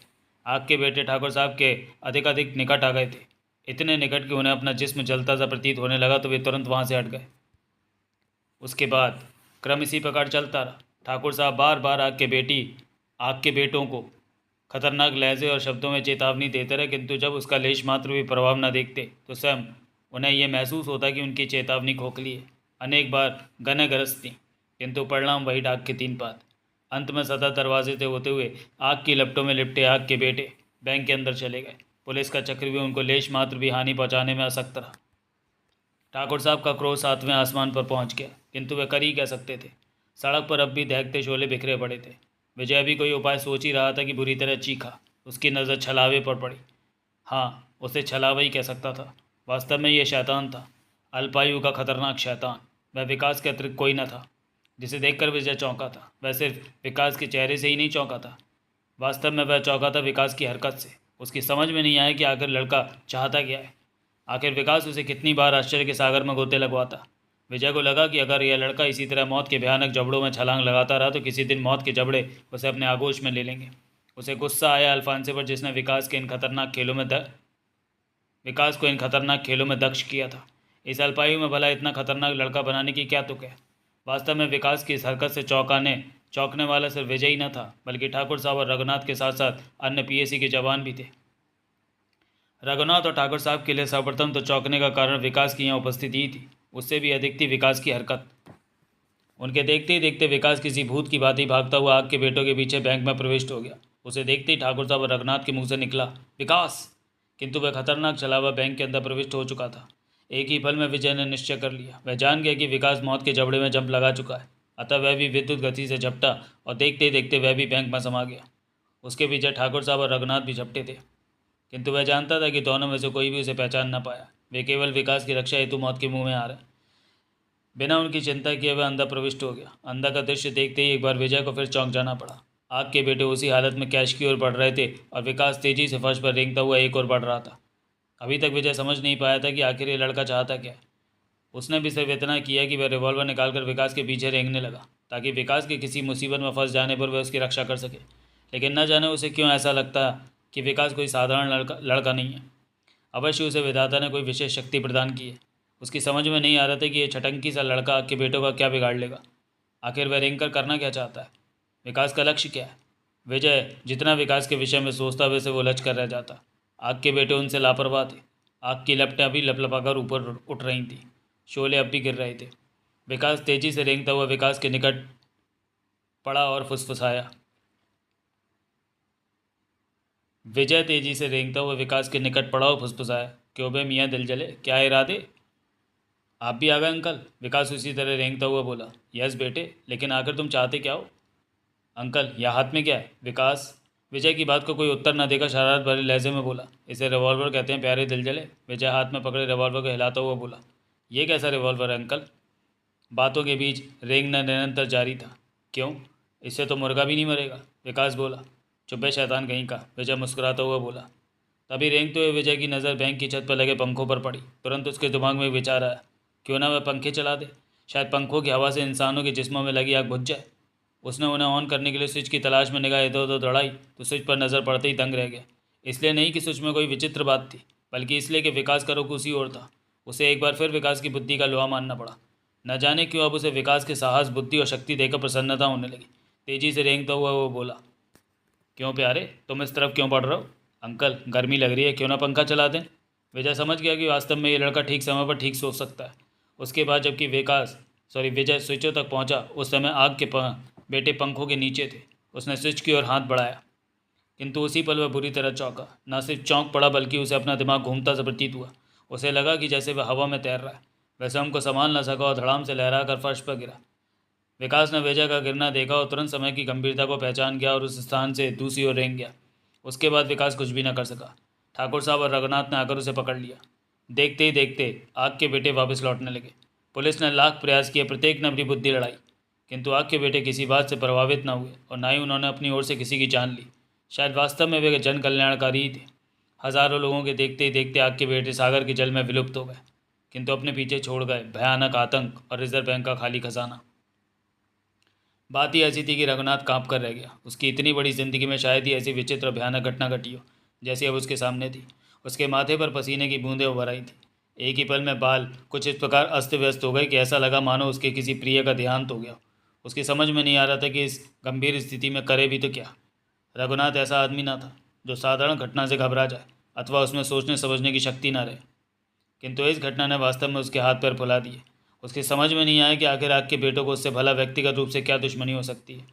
आग के बेटे ठाकुर साहब के अधिकाधिक निकट आ गए थे, इतने निकट कि उन्हें अपना जिस्म जलता सा प्रतीत होने लगा, तो वे तुरंत वहाँ से हट गए। उसके बाद क्रम इसी प्रकार चलता रहा। ठाकुर साहब बार बार आग के बेटों को खतरनाक लहजे और शब्दों में चेतावनी देते रहे, किंतु जब उसका लेश मात्र भी प्रभाव न देखते तो स्वयं उन्हें यह महसूस होता कि उनकी चेतावनी खोखली है। अनेक बार गनें गरजती, किंतु परिणाम वही डाक के तीन पात। अंत में सदा दरवाजे से होते हुए आग की लपटों में लिपटे आग के बेटे बैंक के अंदर चले गए। पुलिस का चक्र भी उनको लेश मात्र भी हानि पहुंचाने में असक्त रहा। ठाकुर साहब का क्रोध सातवें आसमान पर पहुंच गया, किंतु वे कर ही कह सकते थे। सड़क पर अब भी दहकते शोले बिखरे पड़े थे। विजय भी कोई उपाय सोच ही रहा था कि बुरी तरह चीखा। उसकी नज़र छलावे पर पड़ी। हाँ, उसे छलावा ही कह सकता था। वास्तव में यह शैतान था, अल्पायु का खतरनाक शैतान। वह विकास के अतिरिक्त कोई न था। जिसे देखकर विजय चौंका था, वह सिर्फ विकास के चेहरे से ही नहीं चौंका था, वास्तव में वह चौंका था विकास की हरकत से। उसकी समझ में नहीं आया कि आखिर लड़का चाहता क्या है। आखिर विकास उसे कितनी बार आश्चर्य के सागर में गोते लगवाता। विजय को लगा कि अगर यह लड़का इसी तरह मौत के भयानक जबड़ों में छलांग लगाता रहा तो किसी दिन मौत के जबड़े उसे अपने आगोश में ले लेंगे। उसे गुस्सा आया अल्फांसे पर, जिसने विकास को इन खतरनाक खेलों में दक्ष किया था। इस अल्पायु में भला इतना खतरनाक लड़का बनाने की क्या तुक है। वास्तव में विकास की इस हरकत से चौंकने वाला सिर्फ विजय ही न था, बल्कि ठाकुर साहब और रघुनाथ के साथ साथ अन्य पीएसी के जवान भी थे। रघुनाथ और ठाकुर साहब के लिए सर्वप्रथम तो चौंकने का कारण विकास की यहाँ उपस्थिति ही थी। उससे भी अधिक थी विकास की हरकत। उनके देखते ही देखते विकास किसी भूत की भांति भागता हुआ आग के बेटों के पीछे बैंक में प्रविष्ट हो गया। उसे देखते ही ठाकुर साहब और रघुनाथ के मुंह से निकला, विकास! किंतु वह खतरनाक छलावा बैंक के अंदर प्रविष्ट हो चुका था। एक ही पल में विजय ने निश्चय कर लिया। वह जान गया कि विकास मौत के जबड़े में जंप लगा चुका है, अतः वह भी विद्युत गति से झपटा और देखते ही देखते वह भी बैंक में समा गया। उसके पीछे ठाकुर साहब और रघुनाथ भी झपटे थे, किंतु वह जानता था कि दोनों में से कोई भी उसे पहचान न पाया। वे केवल विकास की रक्षा हेतु मौत के मुंह में आ रहे। बिना उनकी चिंता किए वह अंदर प्रविष्ट हो गया। अंदर का दृश्य देखते ही एक बार विजय को फिर चौंक जाना पड़ा। आग के बेटे उसी हालत में कैश की ओर बढ़ रहे थे और विकास तेजी से फर्श पर रेंगता हुआ एक ओर बढ़ रहा था। अभी तक विजय समझ नहीं पाया था कि आखिर ये लड़का चाहता क्या है। उसने भी सिर्फ इतना किया कि वह रिवॉल्वर निकालकर विकास के पीछे रेंगने लगा, ताकि विकास के किसी मुसीबत में फंस जाने पर वह उसकी रक्षा कर सके। लेकिन न जाने उसे क्यों ऐसा लगता कि विकास कोई साधारण लड़का नहीं है। अवश्य उसे विधाता ने कोई विशेष शक्ति प्रदान की है। उसकी समझ में नहीं आ रहा था कि यह छटंकी सा लड़का आग के बेटों का क्या बिगाड़ लेगा। आखिर वह रेंग कर करना क्या चाहता है, विकास का लक्ष्य क्या है। विजय जितना विकास के विषय में सोचता वैसे वो लच कर रह जाता। आग के बेटे उनसे लापरवाह थे। आग की लपटें अभी लपलपाकर ऊपर उठ रही थीं, शोले अब भी गिर रहे थे। विकास तेजी से रेंगता हुआ विकास के निकट पड़ा और फुसफुसाया। विजय तेजी से रेंगता हुआ विकास के निकट पड़ा और फुसफुसाया, क्यों बे मियाँ दिल जले, क्या इरादे? आप भी आ गए अंकल? विकास उसी तरह रेंगता हुआ बोला। यस बेटे, लेकिन आखिर तुम चाहते क्या हो? अंकल, यह हाथ में क्या है? विकास विजय की बात को कोई उत्तर न देकर शरारत भरे लहजे में बोला। इसे रिवॉल्वर कहते हैं प्यारे दिल जले। विजय हाथ में पकड़े रिवॉल्वर को हिलाता हुआ बोला। ये कैसा रिवॉल्वर है अंकल? बातों के बीच रेंगना निरंतर जारी था। क्यों? इससे तो मुर्गा भी नहीं मरेगा, विकास बोला। चुप है शैतान कहीं का, विजय मुस्कुराता हुआ बोला। तभी रेंगते हुए विजय की नज़र बैंक की छत पर लगे पंखों पर पड़ी। तुरंत उसके दिमाग में एक विचार आया, क्यों ना वह पंखे चला दे, शायद पंखों की हवा से इंसानों के जिस्मों में लगी आग बुझ जाए। उसने उन्हें ऑन करने के लिए स्विच की तलाश में निगाह इधर उधर दौड़ाई तो स्विच पर नज़र पड़ते ही दंग रह गया। इसलिए नहीं कि स्विच में कोई विचित्र बात थी, बल्कि इसलिए कि विकास का रुख उसी ओर था। उसे एक बार फिर विकास की बुद्धि का लोहा मानना पड़ा। न जाने क्यों अब उसे विकास के साहस, बुद्धि और शक्ति देखकर प्रसन्नता होने लगी। तेजी से रेंगता हुआ वो बोला, क्यों प्यारे, तुम इस तरफ क्यों पढ़ रहे हो? अंकल, गर्मी लग रही है, क्यों ना पंखा चला दें। विजय समझ गया कि वास्तव में ये लड़का ठीक समय पर ठीक सोच सकता है। उसके बाद जबकि विजय स्विचों तक पहुंचा, उस समय आग के बेटे पंखों के नीचे थे। उसने स्विच की ओर हाथ बढ़ाया, किंतु उसी पल वह बुरी तरह चौंका। न सिर्फ चौंक पड़ा, बल्कि उसे अपना दिमाग घूमता सा प्रतीत हुआ। उसे लगा कि जैसे वह हवा में तैर रहा है। वैसे हमको संभाल न सका और धड़ाम से लहरा कर फर्श पर गिरा। विकास ने विजय का गिरना देखा और तुरंत समय की गंभीरता को पहचान गया और उस स्थान से दूसरी ओर रेंग गया। उसके बाद विकास कुछ भी न कर सका। ठाकुर साहब और रघुनाथ ने आकर उसे पकड़ लिया। देखते ही देखते आग के बेटे वापस लौटने लगे। पुलिस ने लाख प्रयास किए, प्रत्येक ने अपनी बुद्धि लड़ाई, किंतु आग के बेटे किसी बात से प्रभावित न हुए और न ही उन्होंने अपनी ओर से किसी की जान ली। शायद वास्तव में वे जन कल्याणकारी ही थे। हजारों लोगों के देखते ही देखते आग के बेटे सागर के जल में विलुप्त हो गए, किंतु अपने पीछे छोड़ गए भयानक आतंक और रिजर्व बैंक का खाली खजाना। बात ही ऐसी थी कि रघुनाथ कांप कर रह गया। उसकी इतनी बड़ी जिंदगी में शायद ही ऐसी विचित्र और भयानक घटना घटी हो जैसी अब उसके सामने थी। उसके माथे पर पसीने की बूंदें उभर आई थी। एक ही पल में बाल कुछ इस प्रकार अस्त व्यस्त हो गए कि ऐसा लगा मानो उसके किसी प्रिय का देहांत हो गया। उसकी समझ में नहीं आ रहा था कि इस गंभीर स्थिति में करे भी तो क्या। रघुनाथ ऐसा आदमी ना था जो साधारण घटना से घबरा जाए अथवा उसमें सोचने समझने की शक्ति ना रहे, किंतु इस घटना ने वास्तव में उसके हाथ पैर फुला दिए। उसकी समझ में नहीं आया कि आखिर आग के बेटों को उससे भला व्यक्तिगत रूप से क्या दुश्मनी हो सकती है।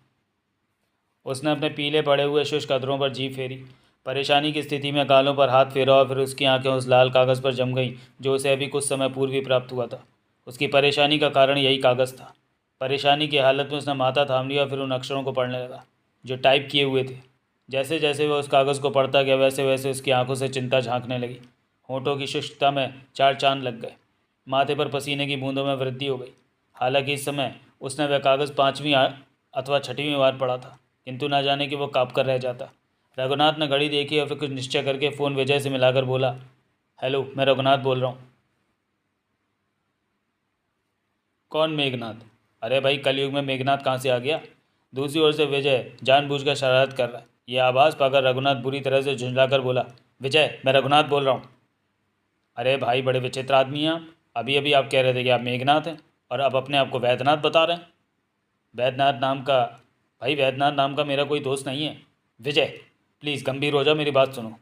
उसने अपने पीले पड़े हुए शुष्क अधरों पर जीभ फेरी, परेशानी की स्थिति में गालों पर हाथ फेरा और फिर उसकी आंखें उस लाल कागज़ पर जम गईं जो उसे अभी कुछ समय पूर्व ही प्राप्त हुआ था। उसकी परेशानी का कारण यही कागज़ था। परेशानी की हालत में उसने माथा थाम लिया और फिर उन अक्षरों को पढ़ने लगा जो टाइप किए हुए थे। जैसे जैसे वह उस कागज़ को पढ़ता गया, वैसे वैसे उसकी आंखों से चिंता झांकने लगी। होठों की शुष्कता में चार चांद लग गए। माथे पर पसीने की बूंदों में वृद्धि हो गई। हालांकि इस समय उसने वह कागज़ 5वीं अथवा 6वीं बार पढ़ा था, किंतु ना जाने कि वो काँप कर रह जाता। रघुनाथ ने घड़ी देखी और फिर कुछ निश्चय करके फ़ोन विजय से मिलाकर बोला, हेलो, मैं रघुनाथ बोल रहा हूँ। कौन मेघनाथ? अरे भाई, कलयुग में मेघनाथ कहाँ से आ गया? दूसरी ओर से विजय जानबूझकर शरारत कर रहा है। यह आवाज़ पाकर रघुनाथ बुरी तरह से झुंझलाकर बोला, विजय, मैं रघुनाथ बोल रहा हूँ। अरे भाई, बड़े विचित्र आदमी हैं आप। अभी अभी आप कह रहे थे कि आप मेघनाथ हैं और अब अपने आप को वैद्यनाथ बता रहे हैं। वैद्यनाथ नाम का भाई, वैद्यनाथ नाम का मेरा कोई दोस्त नहीं है। विजय, प्लीज़ गंभीर हो जाओ, मेरी बात सुनो।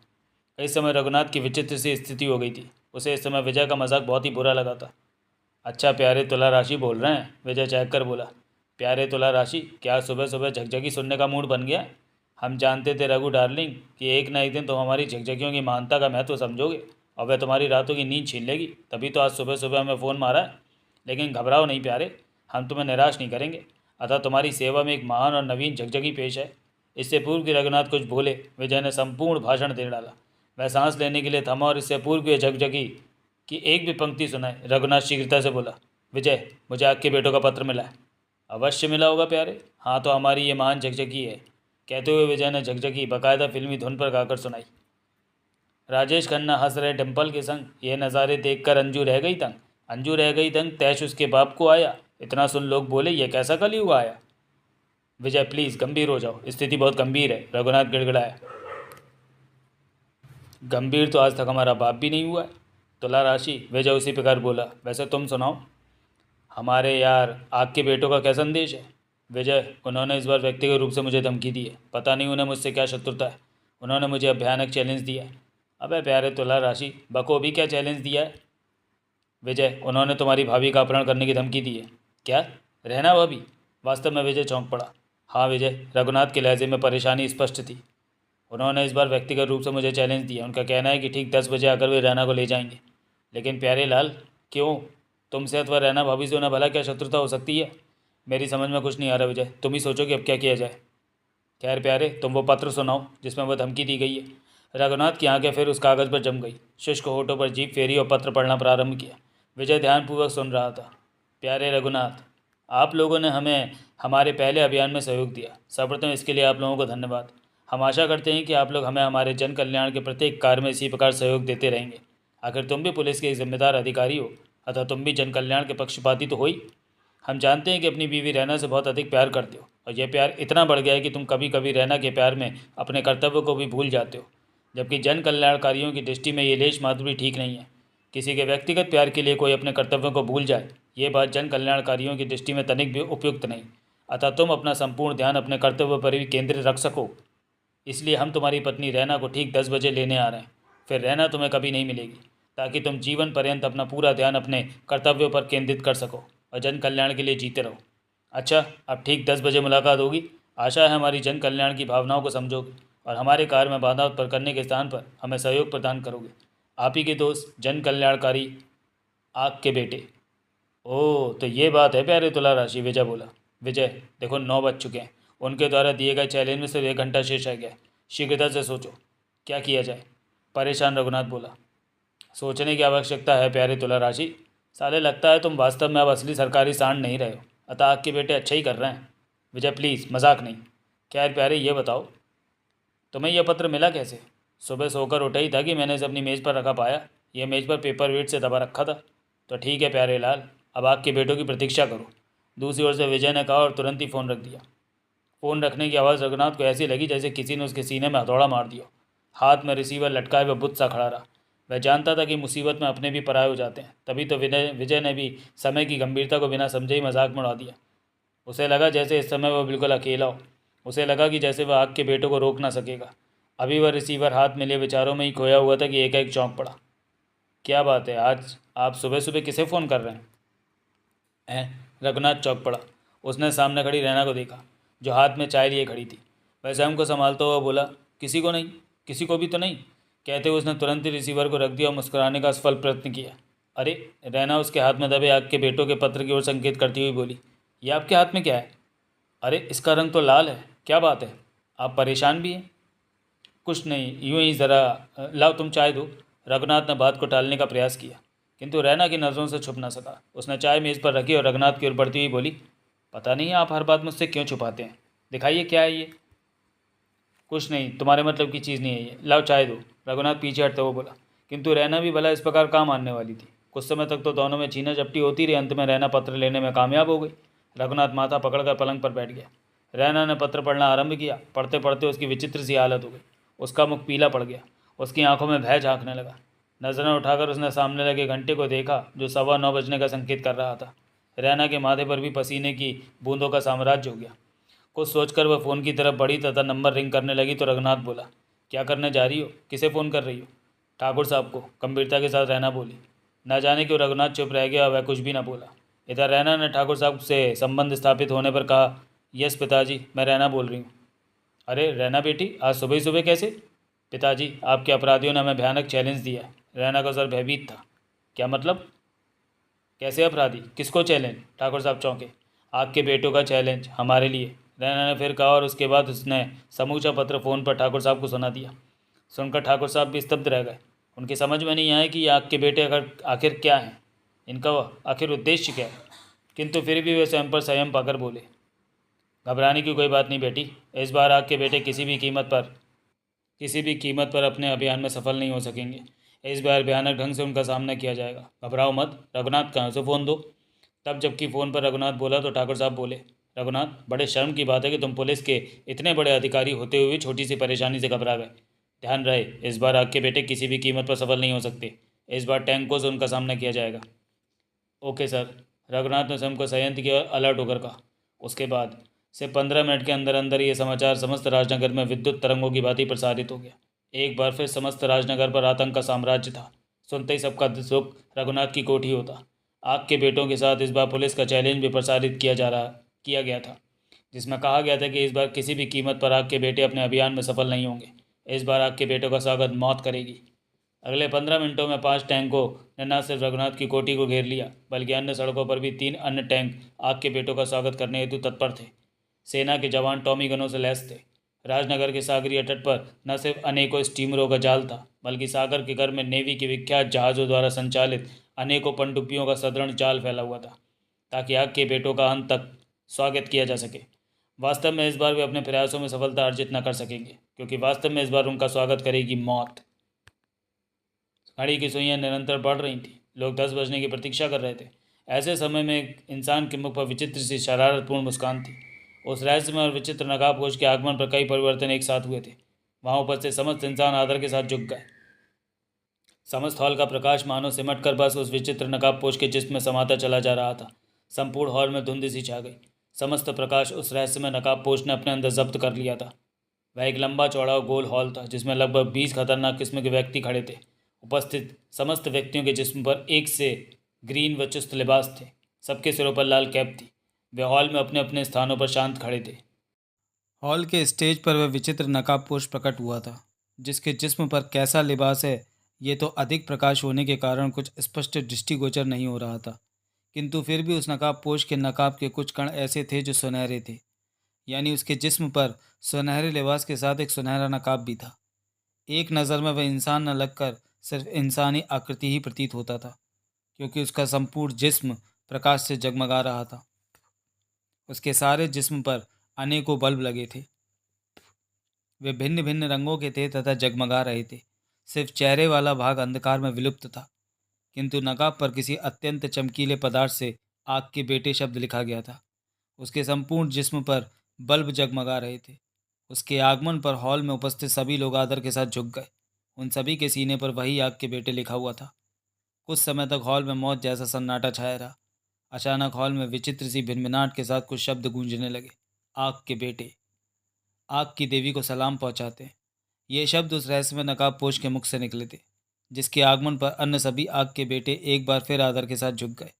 इस समय रघुनाथ की विचित्र सी स्थिति हो गई थी। उसे इस समय विजय का मजाक बहुत ही बुरा लगा था। अच्छा, प्यारे तुला राशि बोल रहे हैं? विजय चहक कर बोला। प्यारे तुला राशि? क्या सुबह सुबह झकझकी सुनने का मूड बन गया? हम जानते थे रघु डार्लिंग कि एक ना एक दिन तुम हमारी झकझकियों की महानता का महत्व समझोगे और वह तुम्हारी रातों की नींद छीन लेगी। तभी तो आज सुबह सुबह हमें फ़ोन मारा है। लेकिन घबराओ नहीं प्यारे, हम तुम्हें निराश नहीं करेंगे। अतः तुम्हारी सेवा में एक महान और नवीन झकझकी पेश है। इससे पूर्व कि रघुनाथ कुछ बोले, विजय ने संपूर्ण भाषण दे डाला। वह सांस लेने के लिए थमा और इससे पूर्व कि झकझकी की एक भी पंक्ति सुनाए, रघुनाथ शीघ्रता से बोला, विजय, मुझे आपके बेटों का पत्र मिला है। अवश्य मिला होगा प्यारे। हाँ, तो हमारी ये महान झकझकी है। कहते हुए विजय ने झकझकी बाकायदा फिल्मी धुन पर गाकर सुनाई। राजेश खन्ना हंस रहे डिम्पल के संग। ये नज़ारे देखकर अंजू रह गई तंग। अंजू रह गई तंग, तैश उसके बाप को आया। इतना सुन लोग बोले, ये कैसा कलयुग आया। विजय, प्लीज़ गंभीर हो जाओ, स्थिति बहुत गंभीर है। रघुनाथ गिड़गिड़ाया। गंभीर तो आज तक हमारा बाप भी नहीं हुआ है। तुला राशि? विजय उसी प्रकार बोला। वैसे तुम सुनाओ, हमारे यार आग के बेटों का क्या संदेश है? विजय, उन्होंने इस बार व्यक्तिगत रूप से मुझे धमकी दी है। पता नहीं उन्हें मुझसे क्या शत्रुता है। उन्होंने मुझे अब भयानक चैलेंज दिया है। अबे प्यारे तुला राशि, बखूबी क्या चैलेंज दिया है? विजय, उन्होंने तुम्हारी भाभी का अपहरण करने की धमकी दी है। क्या? रहना भाभी? वास्तव में विजय चौंक पड़ा। हाँ विजय, रघुनाथ के लहजे में परेशानी स्पष्ट थी। उन्होंने इस बार व्यक्तिगत रूप से मुझे चैलेंज दिया। उनका कहना है कि ठीक 10 बजे आकर वे रैना को ले जाएंगे। लेकिन प्यारे लाल, क्यों? तुमसे अथवा रैना भाभी से उन्हें भला क्या शत्रुता हो सकती है? मेरी समझ में कुछ नहीं आ रहा विजय, तुम ही सोचो कि अब क्या किया जाए। खैर प्यारे, तुम वो पत्र सुनाओ जिसमें वह धमकी दी गई है। रघुनाथ की आंखें फिर उस कागज़ पर जम गई। शुष्क होठों पर जीभ फेरी और पत्र पढ़ना प्रारंभ किया। विजय ध्यानपूर्वक सुन रहा था। प्यारे रघुनाथ, आप लोगों ने हमें हमारे पहले अभियान में सहयोग दिया। सर्वप्रथम इसके लिए आप लोगों को धन्यवाद। हम आशा करते हैं कि आप लोग हमें हमारे जन कल्याण के प्रत्येक कार्य में इसी प्रकार सहयोग देते रहेंगे। आखिर तुम भी पुलिस के एक जिम्मेदार अधिकारी हो, अतः तुम भी जन कल्याण के पक्षपाती तो हो ही। हम जानते हैं कि अपनी बीवी रैना से बहुत अधिक प्यार करते हो, और यह प्यार इतना बढ़ गया है कि तुम कभी कभी रैना के प्यार में अपने कर्तव्य को भी भूल जाते हो, जबकि जन कल्याणकारियों की दृष्टि में ये लेश मात्र भी ठीक नहीं है। किसी के व्यक्तिगत प्यार के लिए कोई अपने कर्तव्यों को भूल जाए, ये बात जन कल्याणकारियों की दृष्टि में तनिक भी उपयुक्त नहीं। अतः तुम अपना संपूर्ण ध्यान अपने कर्तव्य पर भी केंद्रित रख सको, इसलिए हम तुम्हारी पत्नी रैना को ठीक 10 बजे लेने आ रहे हैं। फिर रैना तुम्हें कभी नहीं मिलेगी, ताकि तुम जीवन पर्यंत अपना पूरा ध्यान अपने कर्तव्यों पर केंद्रित कर सको और जन कल्याण के लिए जीते रहो। अच्छा, अब ठीक 10 बजे मुलाकात होगी। आशा है हमारी जन कल्याण की भावनाओं को समझोगे और हमारे कार्य में बाधा उत्पन्न करने के स्थान पर हमें सहयोग प्रदान करोगे। आप ही के दोस्त, जन कल्याणकारी आग के बेटे। ओह, तो ये बात है प्यारे तुला राशि, विजय बोला। विजय, देखो 9 बज चुके हैं। उनके द्वारा दिए गए चैलेंज में सिर्फ 1 घंटा शेष रह गया है। शीघ्रता से सोचो, क्या किया जाए। परेशान रघुनाथ बोला। सोचने की आवश्यकता है प्यारे तुला राशि। साले, लगता है तुम वास्तव में अब असली सरकारी सांड नहीं रहे हो, अतः आग के बेटे अच्छे ही कर रहे हैं। विजय, प्लीज़ मजाक नहीं। खैर प्यारे, ये बताओ तुम्हें यह पत्र मिला कैसे? सुबह सोकर उठा ही था कि मैंने इसे अपनी मेज़ पर रखा पाया। यह मेज़ पर पेपर वेट से दबा रखा था। तो ठीक है प्यारे लाल, अब आपके बेटों की प्रतीक्षा करो। दूसरी ओर से विजय ने कहा और तुरंत ही फ़ोन रख दिया। फ़ोन रखने की आवाज़ रघुनाथ को ऐसी लगी जैसे किसी ने उसके सीने में हथौड़ा मार दिया। हाथ में रिसीवर लटकाए वह बुत सा खड़ा रहा। वह जानता था कि मुसीबत में अपने भी पराये हो जाते हैं। तभी तो विजय ने भी समय की गंभीरता को बिना समझे ही मजाक में उड़ा दिया। उसे लगा जैसे इस समय वह बिल्कुल अकेला हो। उसे लगा कि जैसे वह आग के बेटों को रोक ना सकेगा। अभी वह रिसीवर हाथ में लिए विचारों में ही खोया हुआ था कि एकाएक चौंक पड़ा। क्या बात है, आज आप सुबह सुबह किसे फ़ोन कर रहे हैं? रघुनाथ चौंक पड़ा। उसने सामने खड़ी रैना को देखा, जो हाथ में चाय लिए खड़ी थी। वह स्वयं को संभालता हुआ बोला, किसी को नहीं, किसी को भी तो नहीं। कहते हुए उसने तुरंत ही रिसीवर को रख दिया और मुस्कुराने का असफल प्रयत्न किया। अरे, रैना उसके हाथ में दबे आग के बेटों के पत्र की ओर संकेत करती हुई बोली, ये आपके हाथ में क्या है? अरे, इसका रंग तो लाल है। क्या बात है, आप परेशान भी हैं? कुछ नहीं, यूं ही ज़रा लाओ तुम चाय दो। रघुनाथ ने बात को टालने का प्रयास किया, किंतु रैना की नज़रों से छुप न सका। उसने चाय मेज़ पर रखी और रघुनाथ की ओर बढ़ती हुई बोली, पता नहीं आप हर बात मुझसे क्यों छुपाते हैं। दिखाइए क्या है ये। कुछ नहीं, तुम्हारे मतलब की चीज़ नहीं है ये। लाओ चाय दो। रघुनाथ पीछे हटते हुए बोला, किंतु रैना भी भला इस प्रकार कहाँ मानने वाली थी। कुछ समय तक तो दोनों में छीना झपटी होती रही। अंत में रैना पत्र लेने में कामयाब हो गई। रघुनाथ माथा पकड़कर पलंग पर बैठ गया। रैना ने पत्र पढ़ना आरंभ किया। पढ़ते पढ़ते उसकी विचित्र सी हालत हो गई। उसका मुख पीला पड़ गया। उसकी आंखों में भय झांकने लगा। नजरें उठाकर उसने सामने लगे घंटे को देखा, जो 9:15 बजने का संकेत कर रहा था। रैना के माथे पर भी पसीने की बूंदों का साम्राज्य हो गया। कुछ सोचकर वह फ़ोन की तरफ बढ़ी तथा नंबर रिंग करने लगी तो रघुनाथ बोला, क्या करने जा रही हो? किसे फ़ोन कर रही हो? ठाकुर साहब को, गंभीरता के साथ रैना बोली। न जाने क्यों रघुनाथ चुप रह गया। वह कुछ भी न बोला। इधर रैना ने ठाकुर साहब से संबंध स्थापित होने पर कहा, यस पिताजी, मैं रैना बोल रही हूँ। अरे रैना बेटी, आज सुबह ही सुबह कैसे? पिताजी, आपके अपराधियों ने हमें भयानक चैलेंज दिया है। रैना का सर भयभीत था। क्या मतलब? कैसे अपराधी? किसको चैलेंज? ठाकुर साहब चौंके। आपके बेटों का चैलेंज हमारे लिए, रैना ने फिर कहा और उसके बाद उसने समूचा पत्र फ़ोन पर ठाकुर साहब को सुना दिया। सुनकर ठाकुर साहब भी स्तब्ध रह गए। उनकी समझ में नहीं आया कि ये आग के बेटे आखिर क्या हैं, इनका आखिर उद्देश्य क्या है। किंतु फिर भी वे स्वयं पर संयम पाकर बोले, घबराने की कोई बात नहीं बेटी। इस बार आग के बेटे किसी भी कीमत पर अपने अभियान में सफल नहीं हो सकेंगे। इस बार भयानक ढंग से उनका सामना किया जाएगा। घबराओ मत। रघुनाथ, कहाँ से फ़ोन दो। तब जबकि फ़ोन पर रघुनाथ बोला तो ठाकुर साहब बोले, रघुनाथ, बड़े शर्म की बात है कि तुम पुलिस के इतने बड़े अधिकारी होते हुए छोटी सी परेशानी से घबरा गए। ध्यान रहे, इस बार आग के बेटे किसी भी कीमत पर सफल नहीं हो सकते। इस बार टैंकों से उनका सामना किया जाएगा। ओके सर, रघुनाथ ने स्वयं को संयंत्र की ओर अलर्ट होकर कहा। उसके बाद से 15 मिनट के अंदर अंदर ये समाचार समस्त राजनगर में विद्युत तरंगों की भांति प्रसारित हो गया। एक बार फिर समस्त राजनगर पर आतंक का साम्राज्य था। सुनते ही सबका दुख रघुनाथ की कोठी होता। आग के बेटों के साथ इस बार पुलिस का चैलेंज भी प्रसारित किया गया था, जिसमें कहा गया था कि इस बार किसी भी कीमत पर आग के बेटे अपने अभियान में सफल नहीं होंगे। इस बार आग के बेटों का स्वागत मौत करेगी। अगले 15 मिनटों में 5 टैंकों ने न सिर्फ रघुनाथ की कोठी को घेर लिया, बल्कि अन्य सड़कों पर भी 3 अन्य टैंक आग के बेटों का स्वागत करने हेतु तत्पर थे। सेना के जवान टॉमी गनों से लैस थे। राजनगर के सागरीय तट पर न सिर्फ अनेकों स्टीमरों का जाल था, बल्कि सागर के घर में नेवी के विख्यात जहाज़ों द्वारा संचालित अनेकों पनडुब्बियों का सदृढ़ जाल फैला हुआ था ताकि आग के बेटों का अंत तक स्वागत किया जा सके। वास्तव में इस बार वे अपने प्रयासों में सफलता अर्जित न कर सकेंगे, क्योंकि वास्तव में इस बार उनका स्वागत करेगी मौत। घड़ी की सुइयां निरंतर बढ़ रही थीं। लोग 10 बजने की प्रतीक्षा कर रहे थे। ऐसे समय में एक इंसान के मुख पर विचित्र सी शरारतपूर्ण मुस्कान थी। उस रहस्यमय और विचित्र नकाबपोश के आगमन पर कई परिवर्तन एक साथ हुए थे। वहां उपस्थित समस्त इंसान आदर के साथ झुक गए। समस्त हॉल का प्रकाश मानो सिमट कर बस उस विचित्र नकाबपोश के जिस्म में समाता चला जा रहा था। संपूर्ण हॉल में धुंध सी छा गई। समस्त प्रकाश उस रहस्यमय नकाबपोश ने अपने अंदर जब्त कर लिया था। वह एक लंबा चौड़ा और गोल हॉल था जिसमें लगभग 20 खतरनाक किस्म के व्यक्ति खड़े थे। उपस्थित समस्त व्यक्तियों के जिस्म पर एक से ग्रीन व चुस्त लिबास थे। सबके सिरों पर लाल कैप थी। वे हॉल में अपने अपने स्थानों पर शांत खड़े थे। हॉल के स्टेज पर वह विचित्र नकाबपोश प्रकट हुआ था, जिसके जिस्म पर कैसा लिबास है ये तो अधिक प्रकाश होने के कारण कुछ स्पष्ट दृष्टिगोचर नहीं हो रहा था, किंतु फिर भी उस नकाबपोश के नकाब के कुछ कण ऐसे थे जो सुनहरे थे। यानी उसके जिस्म पर सुनहरे लिबास के साथ एक सुनहरा नकाब भी था। एक नज़र में वह इंसान न लगकर सिर्फ इंसानी आकृति ही प्रतीत होता था, क्योंकि उसका संपूर्ण जिस्म प्रकाश से जगमगा रहा था। उसके सारे जिस्म पर अनेकों बल्ब लगे थे। वे भिन्न भिन्न रंगों के थे तथा जगमगा रहे थे। सिर्फ चेहरे वाला भाग अंधकार में विलुप्त था, किंतु नकाब पर किसी अत्यंत चमकीले पदार्थ से आग के बेटे शब्द लिखा गया था। उसके संपूर्ण जिस्म पर बल्ब जगमगा रहे थे। उसके आगमन पर हॉल में उपस्थित सभी लोग आदर के साथ झुक गए। उन सभी के सीने पर वही आग के बेटे लिखा हुआ था। कुछ समय तक हॉल में मौत जैसा सन्नाटा छाया रहा। अचानक हॉल में विचित्र सी भिनभिनाहट के साथ कुछ शब्द गूंजने लगे। आग के बेटे, आग की देवी को सलाम पहुंचाते हैं। ये शब्द उस रहस्यमय नकाबपोश के मुख से निकले थे, जिसके आगमन पर अन्य सभी आग के बेटे एक बार फिर आदर के साथ झुक गए।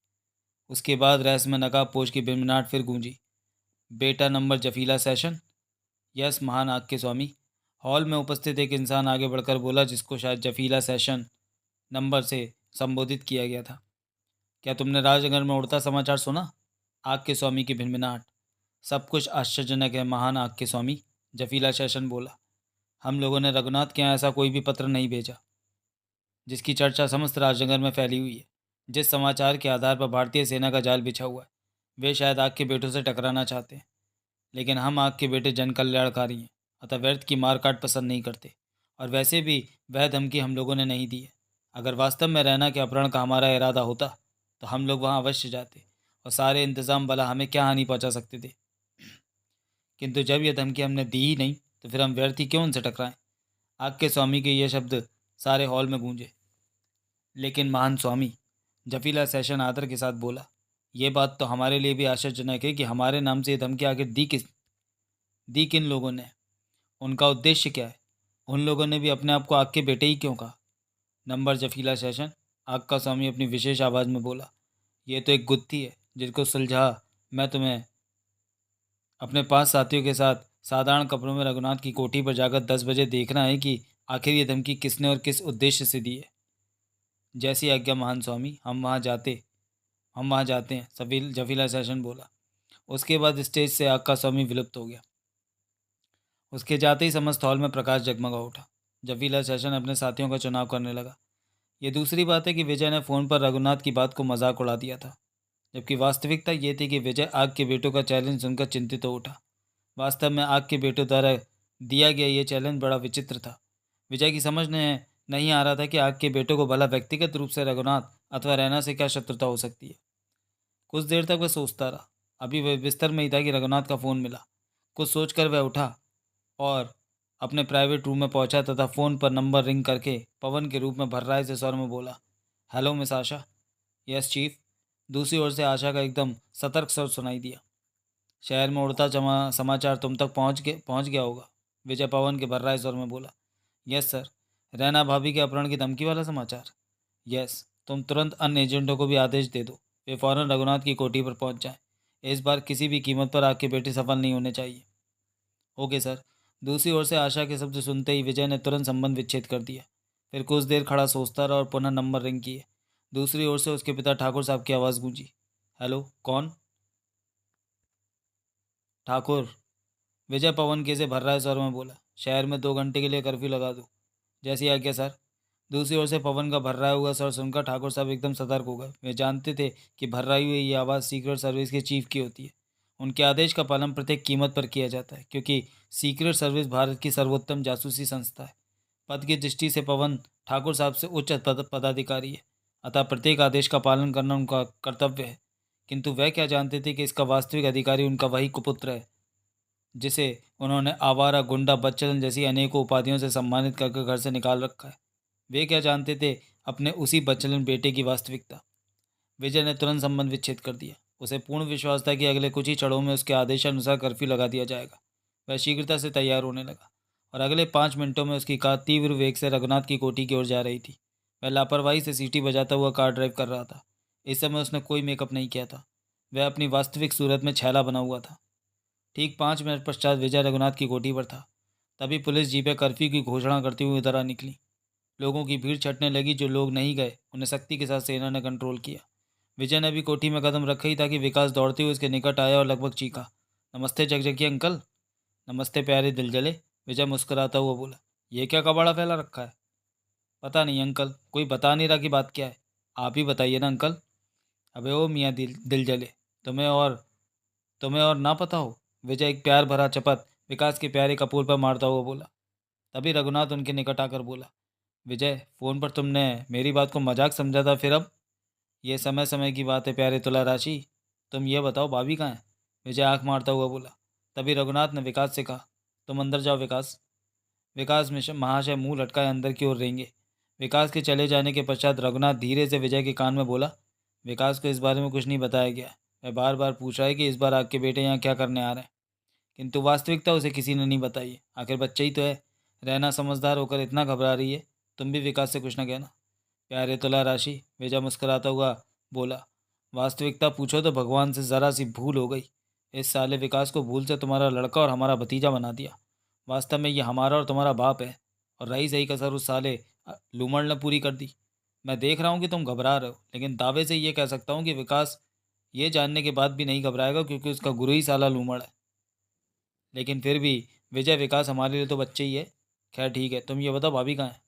उसके बाद रहस्यमय नकाबपोश की भिनभिनाहट फिर गूंजी। बेटा नंबर जफीला सेशन। यस महान आग के स्वामी। हॉल में उपस्थित एक इंसान आगे बढ़कर बोला, जिसको शायद जफीला सेशन नंबर से संबोधित किया गया था। क्या तुमने राजनगर में उड़ता समाचार सुना? आग के स्वामी की भिनभिनाहट। सब कुछ आश्चर्यजनक है महान आग के स्वामी, जफीला सेशन बोला। हम लोगों ने रघुनाथ के यहाँ ऐसा कोई भी पत्र नहीं भेजा जिसकी चर्चा समस्त राजनगर में फैली हुई है। जिस समाचार के आधार पर भारतीय सेना का जाल बिछा हुआ है, वे शायद आग के बेटों से टकराना चाहते हैं। लेकिन हम आग के बेटे जन कल्याणकारी हैं, अतः व्यर्थ की मारकाट पसंद नहीं करते। और वैसे भी वह धमकी हम लोगों ने नहीं दी है। अगर वास्तव में रैना के अपहरण का हमारा इरादा होता तो हम लोग वहाँ अवश्य जाते और सारे इंतजाम भला हमें क्या हानि पहुँचा सकते थे। किंतु जब यह धमकी हमने दी ही नहीं तो फिर हम व्यर्थ ही क्यों उनसे टकराएं। आग के स्वामी के ये शब्द सारे हॉल में गूंजे। लेकिन महान स्वामी, जफीला सेशन आदर के साथ बोला, ये बात तो हमारे लिए भी आश्चर्यजनक है कि हमारे नाम से ये धमकी आखिर दी किन लोगों ने? उनका उद्देश्य क्या है? उन लोगों ने भी अपने आप को आग के बेटे ही क्यों कहा? नंबर जफीला सेशन, आग का स्वामी अपनी विशेष आवाज़ में बोला, ये तो एक गुत्थी है जिसको सुलझा मैं तुम्हें अपने 5 साथियों के साथ साधारण कपड़ों में रघुनाथ की कोठी पर जाकर 10 बजे देखना है कि आखिर ये धमकी किसने और किस उद्देश्य से दी है। जैसी आज्ञा महान स्वामी, हम वहाँ जाते हैं, सफील जफीला सेशन बोला। उसके बाद स्टेज से आग का स्वामी विलुप्त हो गया। उसके जाते ही समस्त हॉल में प्रकाश जगमगा उठा। जफीला सेशन अपने साथियों का चुनाव करने लगा। ये दूसरी बात है कि विजय ने फ़ोन पर रघुनाथ की बात को मजाक उड़ा दिया था, जबकि वास्तविकता ये थी कि विजय आग के बेटों का चैलेंज सुनकर चिंतित हो उठा। वास्तव में आग के बेटों द्वारा दिया गया ये चैलेंज बड़ा विचित्र था। विजय की समझ में नहीं आ रहा था कि आग के बेटों को भला व्यक्तिगत रूप से रघुनाथ अथवा रैना से क्या शत्रुता हो सकती है। कुछ देर तक वह सोचता रहा। अभी वह बिस्तर में ही था कि रघुनाथ का फ़ोन मिला। कुछ सोचकर वह उठा और अपने प्राइवेट रूम में पहुंचा तथा फ़ोन पर नंबर रिंग करके पवन के रूप में भर्राए से स्वर में बोला, hello miss Asha. Yes chief. दूसरी ओर से आशा का एकदम सतर्क स्वर सुनाई दिया। शहर में उड़ता समाचार तुम तक पहुंच गया होगा, विजय पवन के भर्राए स्वर में बोला। Yes sir. रैना भाभी के अपहरण की धमकी वाला समाचार? यस। तुम तुरंत अन्य एजेंटों को भी आदेश दे दो, वे फौरन रघुनाथ की कोठी पर पहुंच जाएं। इस बार किसी भी कीमत पर आपके बेटे सफल नहीं होने चाहिए। Okay sir. दूसरी ओर से आशा के शब्द सुनते ही विजय ने तुरंत संबंध विच्छेद कर दिया। फिर कुछ देर खड़ा सोचता रहा और पुनः नंबर रिंग किए। दूसरी ओर से उसके पिता ठाकुर साहब की आवाज़ गूंजी, हेलो कौन? ठाकुर। विजय पवन के से भर्राए स्वर में बोला, शहर में 2 घंटे के लिए कर्फ्यू लगा दो। जैसी आज्ञा सर। दूसरी ओर से पवन का भर्राया हुआ स्वर सुनकर ठाकुर साहब एकदम सतर्क हो गए। वे जानते थे कि भर्राई हुई ये आवाज़ सीक्रेट सर्विस के चीफ की होती है। उनके आदेश का पालन प्रत्येक कीमत पर किया जाता है, क्योंकि सीक्रेट सर्विस भारत की सर्वोत्तम जासूसी संस्था है। पद की दृष्टि से पवन ठाकुर साहब से उच्च पदाधिकारी है, अतः प्रत्येक आदेश का पालन करना उनका कर्तव्य है। किंतु वह क्या जानते थे कि इसका वास्तविक अधिकारी उनका वही कुपुत्र है, जिसे उन्होंने आवारा, गुंडा, बच्चन जैसी अनेकों उपाधियों से सम्मानित करके घर से निकाल रखा है। वे क्या जानते थे अपने उसी बच्चलन बेटे की वास्तविकता। विजय ने तुरंत संबंध विच्छेद कर दिया। उसे पूर्ण विश्वास था कि अगले कुछ ही क्षणों में उसके आदेशानुसार कर्फ्यू लगा दिया जाएगा। वह शीघ्रता से तैयार होने लगा और अगले 5 मिनटों में उसकी कार तीव्र वेग से रघुनाथ की कोठी की ओर जा रही थी। वह लापरवाही से सीटी बजाता हुआ कार ड्राइव कर रहा था। इस समय उसने कोई मेकअप नहीं किया था। वह अपनी वास्तविक सूरत में छैला बना हुआ था। ठीक 5 मिनट पश्चात विजय रघुनाथ की कोठी पर था। तभी पुलिस जीपें कर्फ्यू की घोषणा करती हुई उधर आ निकली। लोगों की भीड़ छटने लगी। जो लोग नहीं गए उन्हें सख्ती के साथ सेना ने कंट्रोल किया। विजय ने भी कोठी में कदम रखा ही था कि विकास दौड़ते हुए उसके निकट आया और लगभग चीखा, नमस्ते जगजगी अंकल। नमस्ते प्यारे दिल जले, विजय मुस्कुराता हुआ बोला। ये क्या कबाड़ा फैला रखा है? पता नहीं अंकल, कोई बता नहीं रहा कि बात क्या है। आप ही बताइए ना अंकल। अबे ओ मियाँ दिल जले, तुम्हें और ना पता हो? विजय एक प्यार भरा चपत विकास के प्यारे कपूर पर मारता हुआ बोला। तभी रघुनाथ उनके निकट आकर बोला, विजय, फ़ोन पर तुमने मेरी बात को मजाक समझा था, फिर अब? ये समय समय की बात है प्यारे तुला राशि। तुम ये बताओ भाभी कहाँ है? विजय आंख मारता हुआ बोला। तभी रघुनाथ ने विकास से कहा, तुम अंदर जाओ विकास। विकास महाशय मुंह लटकाए अंदर की ओर रेंगे। विकास के चले जाने के पश्चात रघुनाथ धीरे से विजय के कान में बोला, विकास को इस बारे में कुछ नहीं बताया गया। वह बार बार पूछ रहा है कि इस बार आपके बेटे यहाँ क्या करने आ रहे हैं, किंतु वास्तविकता उसे किसी ने नहीं बताई। आखिर बच्चा ही तो है। रहना समझदार होकर इतना घबरा रही है। तुम भी विकास से कुछ ना कहना। प्यारे तुला राशि, विजय मुस्कुराता हुआ बोला, वास्तविकता पूछो तो भगवान से ज़रा सी भूल हो गई। इस साले विकास को भूल से तुम्हारा लड़का और हमारा भतीजा बना दिया। वास्तव में ये हमारा और तुम्हारा बाप है। और रही सही कसर उस साले लूमड़ ने पूरी कर दी। मैं देख रहा हूँ कि तुम घबरा रहे हो, लेकिन दावे से ये कह सकता हूँ कि विकास ये जानने के बाद भी नहीं घबराएगा, क्योंकि उसका गुरु ही साला लूमड़ है। लेकिन फिर भी विजय, विकास हमारे लिए तो बच्चे ही है। खैर ठीक है, तुम ये बताओ भाभी कहाँ है?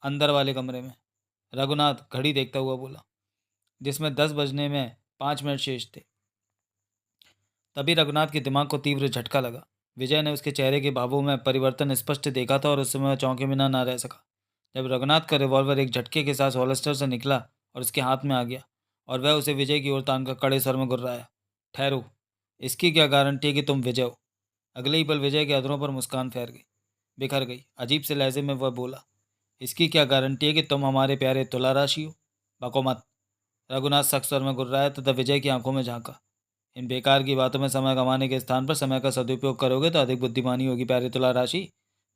अंदर वाले कमरे में, रघुनाथ घड़ी देखता हुआ बोला, जिसमें 10 बजने में 5 मिनट शेष थे। तभी रघुनाथ के दिमाग को तीव्र झटका लगा। विजय ने उसके चेहरे के भावों में परिवर्तन स्पष्ट देखा था और उस समय वह चौंके बिना ना रह सका। जब रघुनाथ का रिवॉल्वर एक झटके के साथ हॉलस्टर से निकला और उसके हाथ में आ गया और वह उसे विजय की ओर तानकर कड़े स्वर में गुर्राया, ठहरो, इसकी क्या गारंटी है कि तुम विजय हो? अगले ही पल विजय के अधरों पर मुस्कान बिखर गई। अजीब से लहजे में वह बोला, इसकी क्या गारंटी है कि तुम हमारे प्यारे तुला राशि हो? बको मत। रघुनाथ सख्त स्वर में गुर्राया तथा विजय की आंखों में झांका। इन बेकार की बातों में समय गंवाने के स्थान पर समय का सदुपयोग करोगे तो अधिक बुद्धिमानी होगी प्यारे तुला राशि।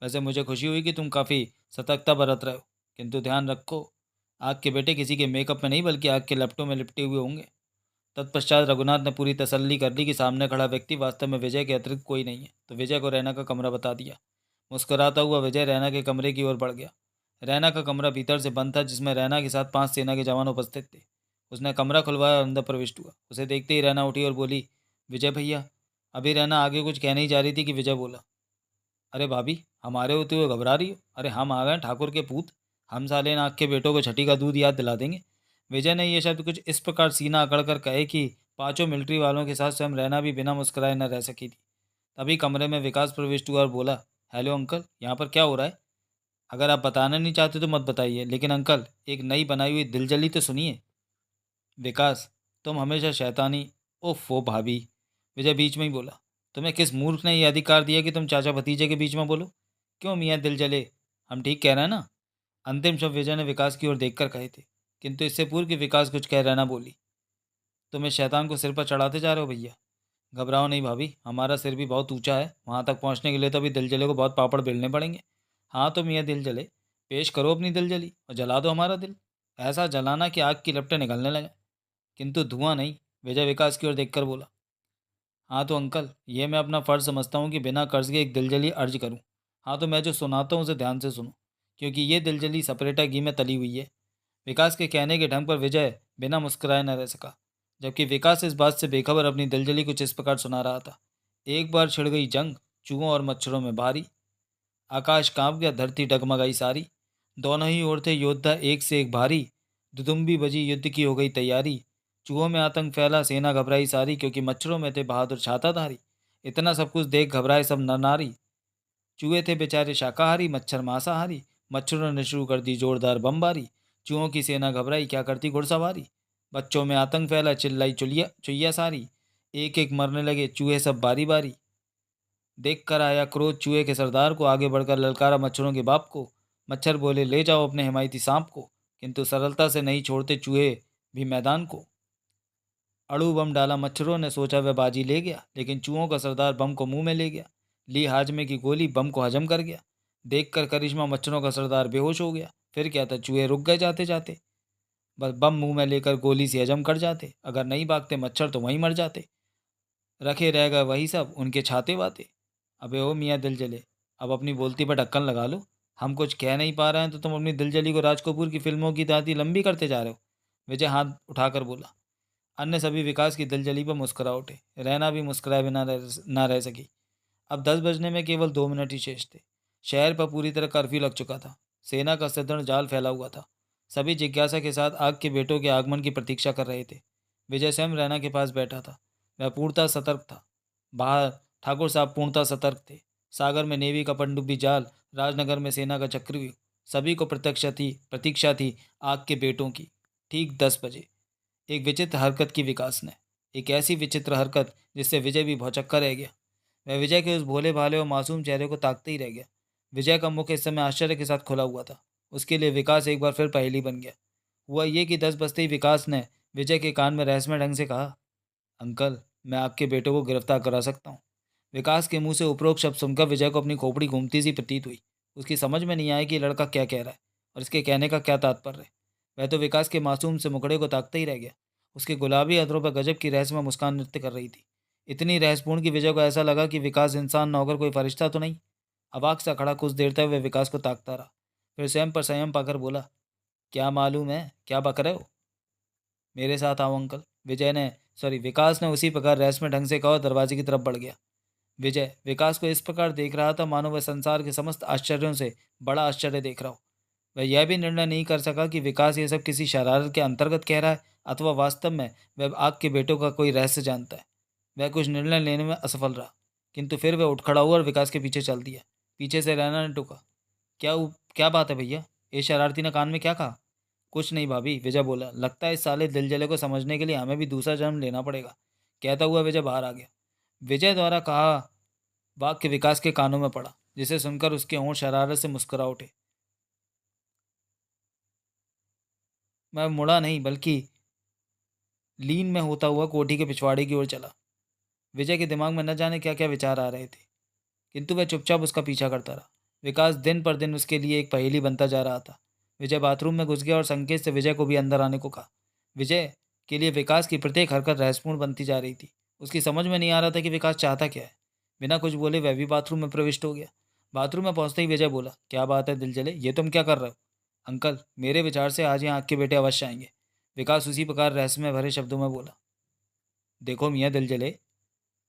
वैसे मुझे खुशी हुई कि तुम काफ़ी सतर्कता बरत रहे हो, किंतु ध्यान रखो, आग के बेटे किसी के मेकअप में नहीं बल्कि आग के लपटों में लिपटे हुए होंगे। तत्पश्चात रघुनाथ ने पूरी तसल्ली कर ली कि सामने खड़ा व्यक्ति वास्तव में विजय के अतिरिक्त कोई नहीं है, तो विजय को रैना का कमरा बता दिया। मुस्कुराता हुआ विजय रैना के कमरे की ओर बढ़ गया। रैना का कमरा भीतर से बंद था, जिसमें रैना के साथ 5 सेना के जवान उपस्थित थे। उसने कमरा खुलवाया और अंदर प्रविष्ट हुआ। उसे देखते ही रैना उठी और बोली, विजय भैया। अभी रैना आगे कुछ कहने ही जा रही थी कि विजय बोला, अरे भाभी, हमारे होते हुए घबरा रही हो? अरे हम आ गए ठाकुर के पूत। हम साले नाग के बेटों को छठी का दूध याद दिला देंगे। विजय ने यह शब्द कुछ इस प्रकार सीना अकड़ कर कहे कि पांचों मिलिट्री वालों के साथ स्वयं रैना भी बिना मुस्कुराए न रह सकी थी। तभी कमरे में विकास प्रविष्ट हुआ और बोला, हेलो अंकल, यहाँ पर क्या हो रहा है? अगर आप बताना नहीं चाहते तो मत बताइए, लेकिन अंकल एक नई बनाई हुई दिलजली तो सुनिए। विकास, तुम हमेशा शैतानी। ओफो भाभी, विजय बीच में ही बोला, तुम्हें किस मूर्ख ने यह अधिकार दिया कि तुम चाचा भतीजे के बीच में बोलो? क्यों मियाँ दिल जले, हम ठीक कह रहे हैं ना? अंतिम शब्द विजय ने विकास की ओर देखकर कहे थे, किंतु इससे पूर्व कि विकास कुछ कह रहना बोली, तुम इस शैतान को सिर पर चढ़ाते जा रहे हो भैया। घबराओ नहीं भाभी, हमारा सिर भी बहुत ऊंचा है। वहां तक पहुंचने के लिए तो अभी दिल जले को बहुत पापड़ बेलने पड़ेंगे। हाँ तो मियाँ दिल जले, पेश करो अपनी दिल जली और जला दो हमारा दिल। ऐसा जलाना कि आग की लपटें निकलने लगे, किंतु धुआं नहीं। विजय विकास की ओर देखकर बोला, हाँ तो अंकल, ये मैं अपना फ़र्ज़ समझता हूँ कि बिना कर्ज के एक दिलजली अर्ज करूँ। हाँ तो मैं जो सुनाता हूँ उसे ध्यान से सुनो, क्योंकि ये दिलजली सपरेटा घी में तली हुई है। विकास के कहने के ढंग पर विजय बिना मुस्कुराए न रह सका, जबकि विकास इस बात से बेखबर अपनी दिलजली कुछ इस प्रकार सुना रहा था। एक बार छिड़ गई जंग, चूहों और मच्छरों में भारी, आकाश कांप गया, धरती डगमगाई सारी। दोनों ही ओर थे योद्धा एक से एक भारी। दुदुम्बी बजी, युद्ध की हो गई तैयारी। चूहों में आतंक फैला, सेना घबराई सारी, क्योंकि मच्छरों में थे बहादुर छाताधारी। इतना सब कुछ देख घबराए सब नर नारी। चूहे थे बेचारे शाकाहारी, मच्छर मांसाहारी। मच्छरों ने शुरू कर दी जोरदार बमबारी। चूहों की सेना घबराई, क्या करती घुड़सवारी। बच्चों में आतंक फैला, चिल्लाई चुलिया चुईया सारी। एक एक मरने लगे चूहे सब बारी बारी। देख कर आया क्रोध चूहे के सरदार को, आगे बढ़कर ललकारा मच्छरों के बाप को। मच्छर बोले ले जाओ अपने हिमायती सांप को, किंतु सरलता से नहीं छोड़ते चूहे भी मैदान को। अड़ू बम डाला मच्छरों ने, सोचा वह बाजी ले गया, लेकिन चूहों का सरदार बम को मुंह में ले गया। ली हाजमे की गोली, बम को हजम कर गया। देख कर करिश्मा मच्छरों का सरदार बेहोश हो गया। फिर क्या था, चूहे रुक गए जाते जाते। बस बम मुंह में लेकर गोली से हजम कर जाते। अगर नहीं भागते मच्छर तो वहीं मर जाते। रखे रह गए वही सब उनके छाते वाते। अबे ओ मियाँ दिल जले, अब अपनी बोलती पर ढक्कन लगा लो। हम कुछ कह नहीं पा रहे हैं तो तुम अपनी दिल जली को राज कपूर की फिल्मों की दाती लंबी करते जा रहे हो। विजय हाथ उठाकर बोला। अन्य सभी विकास की दिलजली पर मुस्कुरा उठे। रहना भी मुस्कुराए बिना ना रह सकी। अब 10 बजने में केवल 2 मिनट ही शेष थे। शहर पर पूरी तरह कर्फ्यू लग चुका था। सेना का सदृढ़ जाल फैला हुआ था। सभी जिज्ञासा के साथ आग के बेटों के आगमन की प्रतीक्षा कर रहे थे। विजय स्वयं रैना के पास बैठा था। वह पूर्णतः सतर्क था। बाहर ठाकुर साहब पूर्णतः सतर्क थे। सागर में नेवी का पनडुब्बी जाल, राजनगर में सेना का चक्रव्यूह, सभी को प्रतीक्षा थी आग के बेटों की। ठीक 10 बजे एक विचित्र हरकत की विकास ने। एक ऐसी विचित्र हरकत जिससे विजय भी भौचक्का रह गया। वह विजय के उस भोले भाले और मासूम चेहरे को ताकते ही रह गया। विजय का मुख इस समय आश्चर्य के साथ खुला हुआ था। उसके लिए विकास एक बार फिर पहेली बन गया। हुआ ये कि 10 बजते ही विकास ने विजय के कान में रहस्यमय ढंग से कहा, अंकल, मैं आपके बेटे को गिरफ्तार करा सकता हूँ। विकास के मुंह से उपरोक्त शब्द सुनकर विजय को अपनी खोपड़ी घूमती सी प्रतीत हुई। उसकी समझ में नहीं आया कि लड़का क्या कह रहा है और इसके कहने का क्या तात्पर्य है। वह तो विकास के मासूम से मुखड़े को ताकता ही रह गया। उसके गुलाबी अधरों पर गजब की रहस्यमय मुस्कान नृत्य कर रही थी। इतनी रहस्यपूर्ण कि विजय को ऐसा लगा कि विकास इंसान न होकर कोई फरिश्ता तो नहीं। अवाक सा खड़ा कुछ देर तक वह विकास को ताकता रहा। फिर स्वयं पर संयम पाकर बोला, क्या मालूम है, क्या बक रहे हो? मेरे साथ आओ अंकल। विकास ने उसी प्रकार रहस्यमय ढंग से कहा और दरवाजे की तरफ बढ़ गया। विजय विकास को इस प्रकार देख रहा था मानो वह संसार के समस्त आश्चर्यों से बड़ा आश्चर्य देख रहा हो। वह यह भी निर्णय नहीं कर सका कि विकास ये सब किसी शरारत के अंतर्गत कह रहा है अथवा वास्तव में वह आग के बेटों का कोई रहस्य जानता है। वह कुछ निर्णय लेने में असफल रहा, किंतु फिर वह उठ खड़ा हुआ और विकास के पीछे चल दिया। पीछे से रैना ने टोका, क्या बात है भैया? ये शरारती ने कान में क्या कहा? कुछ नहीं भाभी, विजय बोला। लगता है इस साले दिलजले को समझने के लिए हमें भी दूसरा जन्म लेना पड़ेगा। कहता हुआ विजय बाहर आ गया। विजय द्वारा कहा वाक्य विकास के कानों में पड़ा, जिसे सुनकर उसके होंठ शरारत से मुस्कुरा उठे। मैं मुड़ा नहीं, बल्कि लीन में होता हुआ कोठी के पिछवाड़े की ओर चला। विजय के दिमाग में न जाने क्या क्या विचार आ रहे थे, किंतु वह चुपचाप उसका पीछा करता रहा। विकास दिन पर दिन उसके लिए एक पहेली बनता जा रहा था। विजय बाथरूम में घुस गया और संकेत से विजय को भी अंदर आने को कहा। विजय के लिए विकास की प्रत्येक हरकत रहस्यपूर्ण बनती जा रही थी। उसकी समझ में नहीं आ रहा था कि विकास चाहता क्या है। बिना कुछ बोले वह भी बाथरूम में प्रविष्ट हो गया। बाथरूम में पहुंचते ही विजय बोला, क्या बात है दिल जले, ये तुम क्या कर रहे हो? अंकल, मेरे विचार से आज यहाँ आपके बेटे अवश्य आएंगे। विकास उसी प्रकार रहस्यमय भरे शब्दों में बोला। देखो मियाँ दिल जले,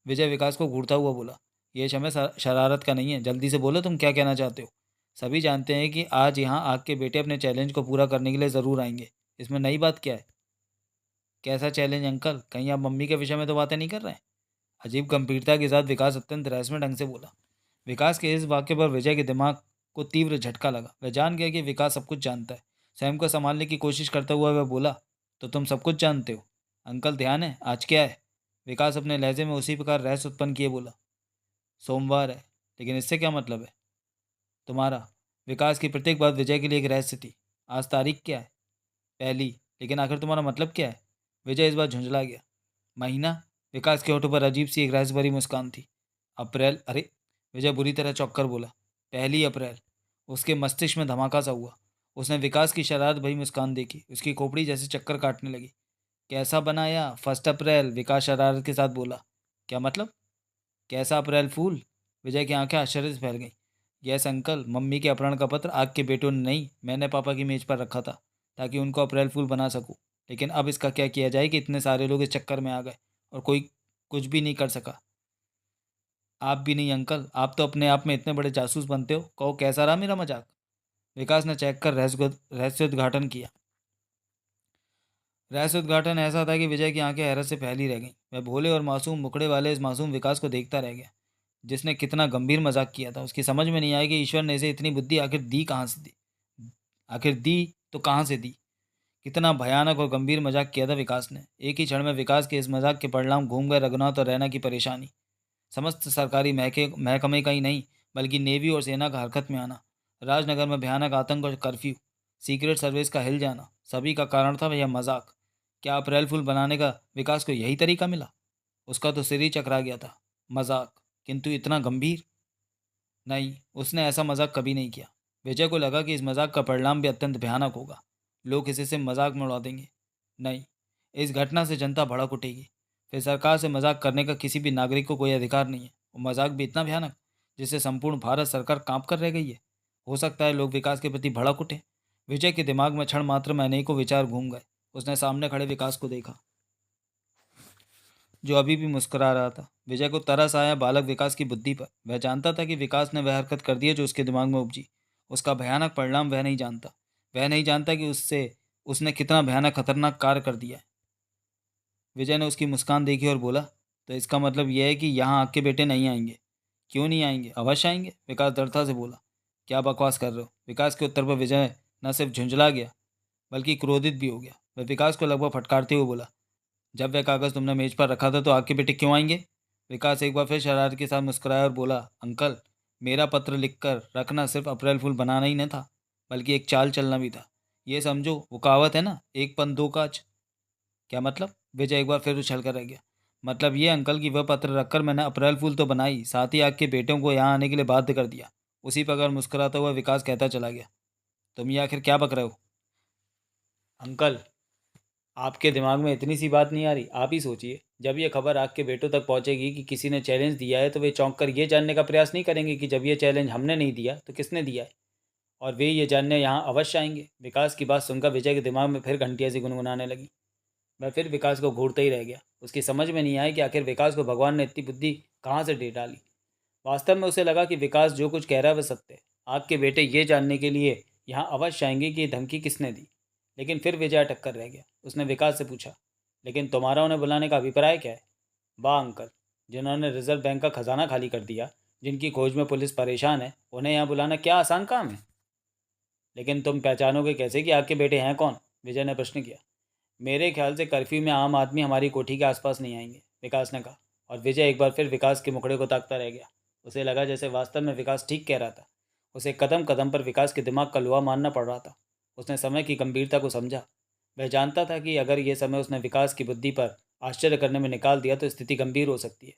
विजय विकास को घूरता हुआ बोला, यह समय शरारत का नहीं है। जल्दी से बोलो तुम क्या कहना चाहते हो। सभी जानते हैं कि आज यहाँ आग के बेटे अपने चैलेंज को पूरा करने के लिए ज़रूर आएंगे। इसमें नई बात क्या है? कैसा चैलेंज अंकल? कहीं आप मम्मी के विषय में तो बातें नहीं कर रहे हैं? अजीब गंभीरता के साथ विकास अत्यंत रहस्यमय ढंग से बोला। विकास के इस वाक्य पर विजय के दिमाग को तीव्र झटका लगा। वह जान गया कि विकास सब कुछ जानता है। स्वयं को संभालने की कोशिश करता हुआ वह बोला, तो तुम सब कुछ जानते हो? अंकल ध्यान है, आज क्या है? विकास अपने लहजे में उसी प्रकार रहस्य उत्पन्न किए बोला, सोमवार है। लेकिन इससे क्या मतलब है तुम्हारा? विकास की प्रत्येक बात विजय के लिए एक रहस्य थी। आज तारीख क्या है? पहली। लेकिन आखिर तुम्हारा मतलब क्या है? विजय इस बार झुंझला गया। महीना? विकास के होठों पर अजीब सी एक रहस्य भरी मुस्कान थी। अप्रैल? अरे! विजय बुरी तरह चौंक कर बोला, 1 अप्रैल। उसके मस्तिष्क में धमाका सा हुआ। उसने विकास की शरारत भरी मुस्कान देखी। उसकी खोपड़ी जैसे चक्कर काटने लगी। कैसा बनाया? 1 अप्रैल, विकास शरारत के साथ बोला। क्या मतलब? कैसा अप्रैल फूल? विजय की आंखें आश्चर्य से फैल गईं। यस अंकल, मम्मी के अपहरण का पत्र आग के बेटों ने नहीं, मैंने पापा की मेज पर रखा था ताकि उनको अप्रैल फूल बना सकूं। लेकिन अब इसका क्या किया जाए कि इतने सारे लोग इस चक्कर में आ गए और कोई कुछ भी नहीं कर सका। आप भी नहीं अंकल, आप तो अपने आप में इतने बड़े जासूस बनते हो। कहो कैसा रहा मेरा मजाक? विकास ने चेक कर रहस्योद्घाटन किया। रहस्योद्घाटन ऐसा था कि विजय की आंखें हैरत से फैली रह गईं। वह भोले और मासूम मुखड़े वाले इस मासूम विकास को देखता रह गया, जिसने कितना गंभीर मजाक किया था। उसकी समझ में नहीं आया कि ईश्वर ने इसे इतनी बुद्धि आखिर दी तो कहाँ से दी। कितना भयानक और गंभीर मजाक किया था विकास ने। एक ही क्षण में विकास के इस मजाक के परिणाम घूम गए रघुनाथ और रैना की परेशानी। समस्त सरकारी महकमे का ही नहीं, बल्कि नेवी और सेना का हरकत में आना, राजनगर में भयानक आतंक और कर्फ्यू, सीक्रेट सर्विस का हिल जाना, सभी का कारण था यह मजाक। क्या अप्रैल फूल बनाने का विकास को यही तरीका मिला? उसका तो सिर ही चकरा गया था। मजाक, किंतु इतना गंभीर? नहीं, उसने ऐसा मजाक कभी नहीं किया। विजय को लगा कि इस मजाक का परिणाम भी अत्यंत भयानक होगा। लोग इसे से मजाक में उड़ा देंगे। नहीं, इस घटना से जनता भड़क उठेगी। फिर सरकार से मजाक करने का किसी भी नागरिक को कोई अधिकार नहीं है। वो मजाक भी इतना भयानक जिससे संपूर्ण भारत सरकार कांप कर रह गई है। हो सकता है लोग विकास के प्रति भड़क उठे। विजय के दिमाग में क्षण मात्र में अनेकों विचार घूम गए। उसने सामने खड़े विकास को देखा, जो अभी भी मुस्कुरा रहा था। विजय को तरस आया बालक विकास की बुद्धि पर। वह जानता था कि विकास ने वह हरकत कर दी है जो उसके दिमाग में उपजी। उसका भयानक परिणाम वह नहीं जानता। वह नहीं जानता कि उसने कितना भयानक खतरनाक कार्य कर दिया है। विजय ने उसकी मुस्कान देखी और बोला, तो इसका मतलब यह है कि यहाँ आपके बेटे नहीं आएंगे? क्यों नहीं आएंगे, अवश्य आएंगे, विकास दृढ़ता से बोला। क्या बकवास कर रहे हो? विकास के उत्तर पर विजय न सिर्फ झुंझला गया, बल्कि क्रोधित भी हो गया। वह विकास को लगभग फटकारते हुए बोला, जब वह कागज़ तुमने मेज पर रखा था तो आपके बेटे क्यों आएंगे? विकास एक बार फिर शरारत के साथ मुस्कुराया और बोला, अंकल, मेरा पत्र लिखकर रखना सिर्फ अप्रैल फूल बनाना ही नहीं था, बल्कि एक चाल चलना भी था। ये समझो, वो कहावत है ना, एक पन दो काज। क्या मतलब? विजय एक बार फिर उछल कर रह गया। मतलब ये अंकल कि वह पत्र रखकर मैंने अप्रैल फूल तो बनाई, साथ ही आपके बेटों को यहाँ आने के लिए बाध्य कर दिया। उसी पर अगर मुस्कुराता हुआ विकास कहता चला गया, तुम ये आखिर क्या बक रहे हो अंकल? आपके दिमाग में इतनी सी बात नहीं आ रही? आप ही सोचिए, जब ये खबर आपके बेटों तक पहुंचेगी कि किसी ने चैलेंज दिया है, तो वे चौंक कर ये जानने का प्रयास नहीं करेंगे कि जब ये चैलेंज हमने नहीं दिया तो किसने दिया है। और वे ये जानने यहाँ अवश्य आएंगे। विकास की बात सुनकर विजय के दिमाग में फिर घंटियाँ सी गुनगुनाने लगी। मैं फिर विकास को घूरते ही रह गया। उसकी समझ में नहीं आया कि आखिर विकास को भगवान ने इतनी बुद्धि कहाँ से दे डाली। वास्तव में उसे लगा कि विकास जो कुछ कह रहा है वह सत्य है। आपके बेटे ये जानने के लिए यहाँ अवश्य आएंगे कि ये धमकी किसने दी। लेकिन फिर विजय अटक कर रह गया। उसने विकास से पूछा, लेकिन तुम्हारा उन्हें बुलाने का अभिप्राय क्या है? वाह अंकल, जिन्होंने रिजर्व बैंक का खजाना खाली कर दिया, जिनकी खोज में पुलिस परेशान है, उन्हें यहाँ बुलाना क्या आसान काम है? लेकिन तुम पहचानोगे कैसे कि आपके बेटे हैं कौन? विजय ने प्रश्न किया। मेरे ख्याल से कर्फ्यू में आम आदमी हमारी कोठी के आसपास नहीं आएंगे, विकास ने कहा। और विजय एक बार फिर विकास के मुखड़े को ताकता रह गया। उसे लगा जैसे वास्तव में विकास ठीक कह रहा था। उसे कदम कदम पर विकास के दिमाग का लोहा मानना पड़ रहा था। उसने समय की गंभीरता को समझा। वह जानता था कि अगर ये समय उसने विकास की बुद्धि पर आश्चर्य करने में निकाल दिया तो स्थिति गंभीर हो सकती है।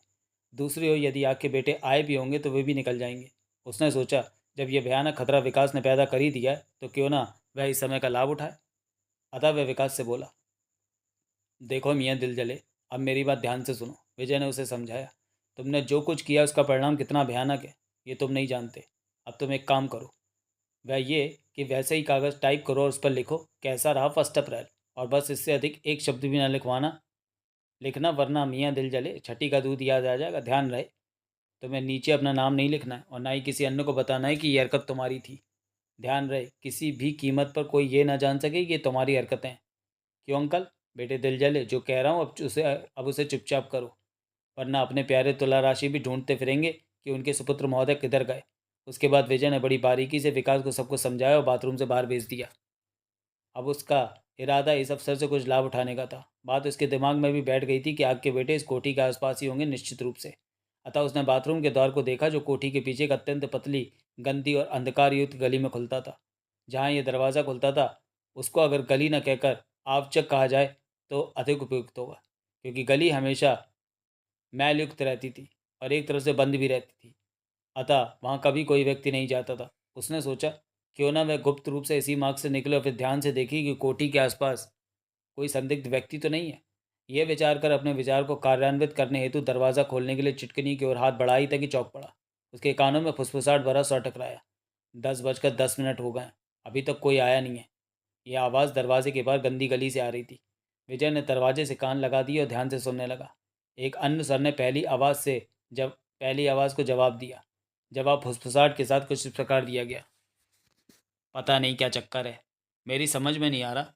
दूसरी ओर यदि आग के बेटे आए भी होंगे तो वे भी निकल जाएंगे। उसने सोचा, जब यह भयानक खतरा विकास ने पैदा कर ही दिया है तो क्यों ना वह इस समय का लाभ उठाए। अतः वह विकास से बोला, देखो मियाँ दिल जले, अब मेरी बात ध्यान से सुनो। विजय ने उसे समझाया, तुमने जो कुछ किया उसका परिणाम कितना भयानक है ये तुम नहीं जानते। अब तुम एक काम करो, वह ये कि वैसे ही कागज़ टाइप करो और उस पर लिखो, कैसा रहा 1 अप्रैल। और बस इससे अधिक एक शब्द भी ना लिखना, वरना मियाँ दिल जले छठी का दूध याद आ जाएगा। ध्यान रहे, तुम्हें नीचे अपना नाम नहीं लिखना है और ना ही किसी अन्य को बताना है कि ये हरकत तुम्हारी थी। ध्यान रहे, किसी भी कीमत पर कोई ये ना जान सके कि ये तुम्हारी हरकतें हैं। क्यों अंकल? बेटे दिल जले, जो कह रहा हूँ अब उसे चुपचाप करो, वरना अपने प्यारे तुला राशि भी ढूंढते फिरेंगे कि उनके सुपुत्र महोदय किधर गए। उसके बाद विजय ने बड़ी बारीकी से विकास को सब कुछ समझाया और बाथरूम से बाहर भेज दिया। अब उसका इरादा इस अवसर से कुछ लाभ उठाने का था। बात उसके दिमाग में भी बैठ गई थी कि आग के बेटे इस कोठी के आसपास ही होंगे निश्चित रूप से। अतः उसने बाथरूम के द्वार को देखा, जो कोठी के पीछे एक अत्यंत पतली, गंदी और अंधकार युक्त गली में खुलता था। जहाँ ये दरवाज़ा खुलता था, उसको अगर गली न कहकर आवचक कहा जाए तो अधिक उपयुक्त होगा, क्योंकि गली हमेशा मैलयुक्त रहती थी और एक तरफ से बंद भी रहती थी। अतः वहाँ कभी कोई व्यक्ति नहीं जाता था। उसने सोचा, क्यों ना वह गुप्त रूप से इसी मार्ग से निकले और फिर ध्यान से देखी कि कोठी के आसपास कोई संदिग्ध व्यक्ति तो नहीं है। यह विचार कर अपने विचार को कार्यान्वित करने हेतु दरवाज़ा खोलने के लिए चिटकनी की ओर हाथ बढ़ा ही था कि चौंक पड़ा। उसके कानों में फुसफुसाहट भरा स्वर टकराया। 10 बजकर 10 मिनट हो गए, अभी तक कोई आया नहीं है। यह आवाज़ दरवाजे के बाहर गंदी गली से आ रही थी। विजय ने दरवाजे से कान लगा दिए और ध्यान से सुनने लगा। एक अन्य स्वर ने पहली आवाज़ को जवाब दिया। जवाब फुसफुसाहट के साथ कुछ इस प्रकार दिया गया, पता नहीं क्या चक्कर है, मेरी समझ में नहीं आ रहा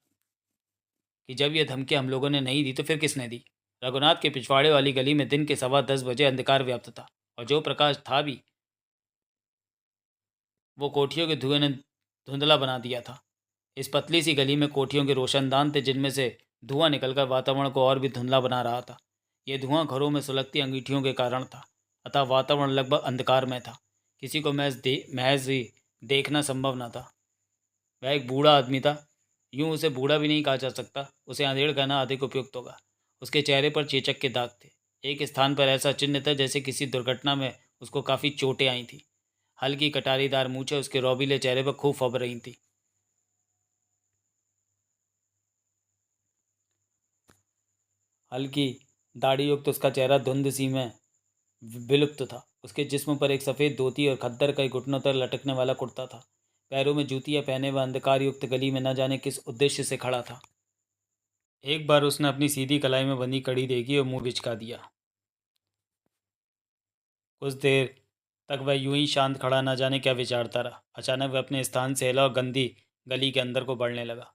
कि जब ये धमकी हम लोगों ने नहीं दी तो फिर किसने दी। रघुनाथ के पिछवाड़े वाली गली में दिन के 10:15 अंधकार व्याप्त था, और जो प्रकाश था भी वो कोठियों के धुएं ने धुंधला बना दिया था। इस पतली सी गली में कोठियों के रोशनदान थे, जिनमें से धुआं निकलकर वातावरण को और भी धुंधला बना रहा था। ये धुआं घरों में सुलगती अंगीठियों के कारण था, अतः वातावरण लगभग अंधकार में था। किसी को महज ही देखना संभव न था। वह एक बूढ़ा आदमी था। यूं उसे बूढ़ा भी नहीं कहा जा सकता, उसे अंधेड़ कहना अधिक उपयुक्त होगा। उसके चेहरे पर चेचक के दाग थे। एक स्थान पर ऐसा चिन्ह था जैसे किसी दुर्घटना में उसको काफ़ी चोटें आई थी। हल्की कटारीदार मूछें उसके रौबीले चेहरे पर खूब फब रही थी। हल्की दाढ़ी युक्त उसका चेहरा धुंध सी में विलुप्त था। उसके जिस्म पर एक सफ़ेद धोती और खद्दर का घुटनों तक लटकने वाला कुर्ता था। पैरों में जूतियां पहने वह अंधकार युक्त गली में न जाने किस उद्देश्य से खड़ा था। एक बार उसने अपनी सीधी कलाई में बंधी कड़ी देखी और मुंह बिचका दिया। कुछ देर तक वह यूं ही शांत खड़ा न जाने क्या विचारता रहा। अचानक वह अपने स्थान से हिला और गंदी गली के अंदर को बढ़ने लगा।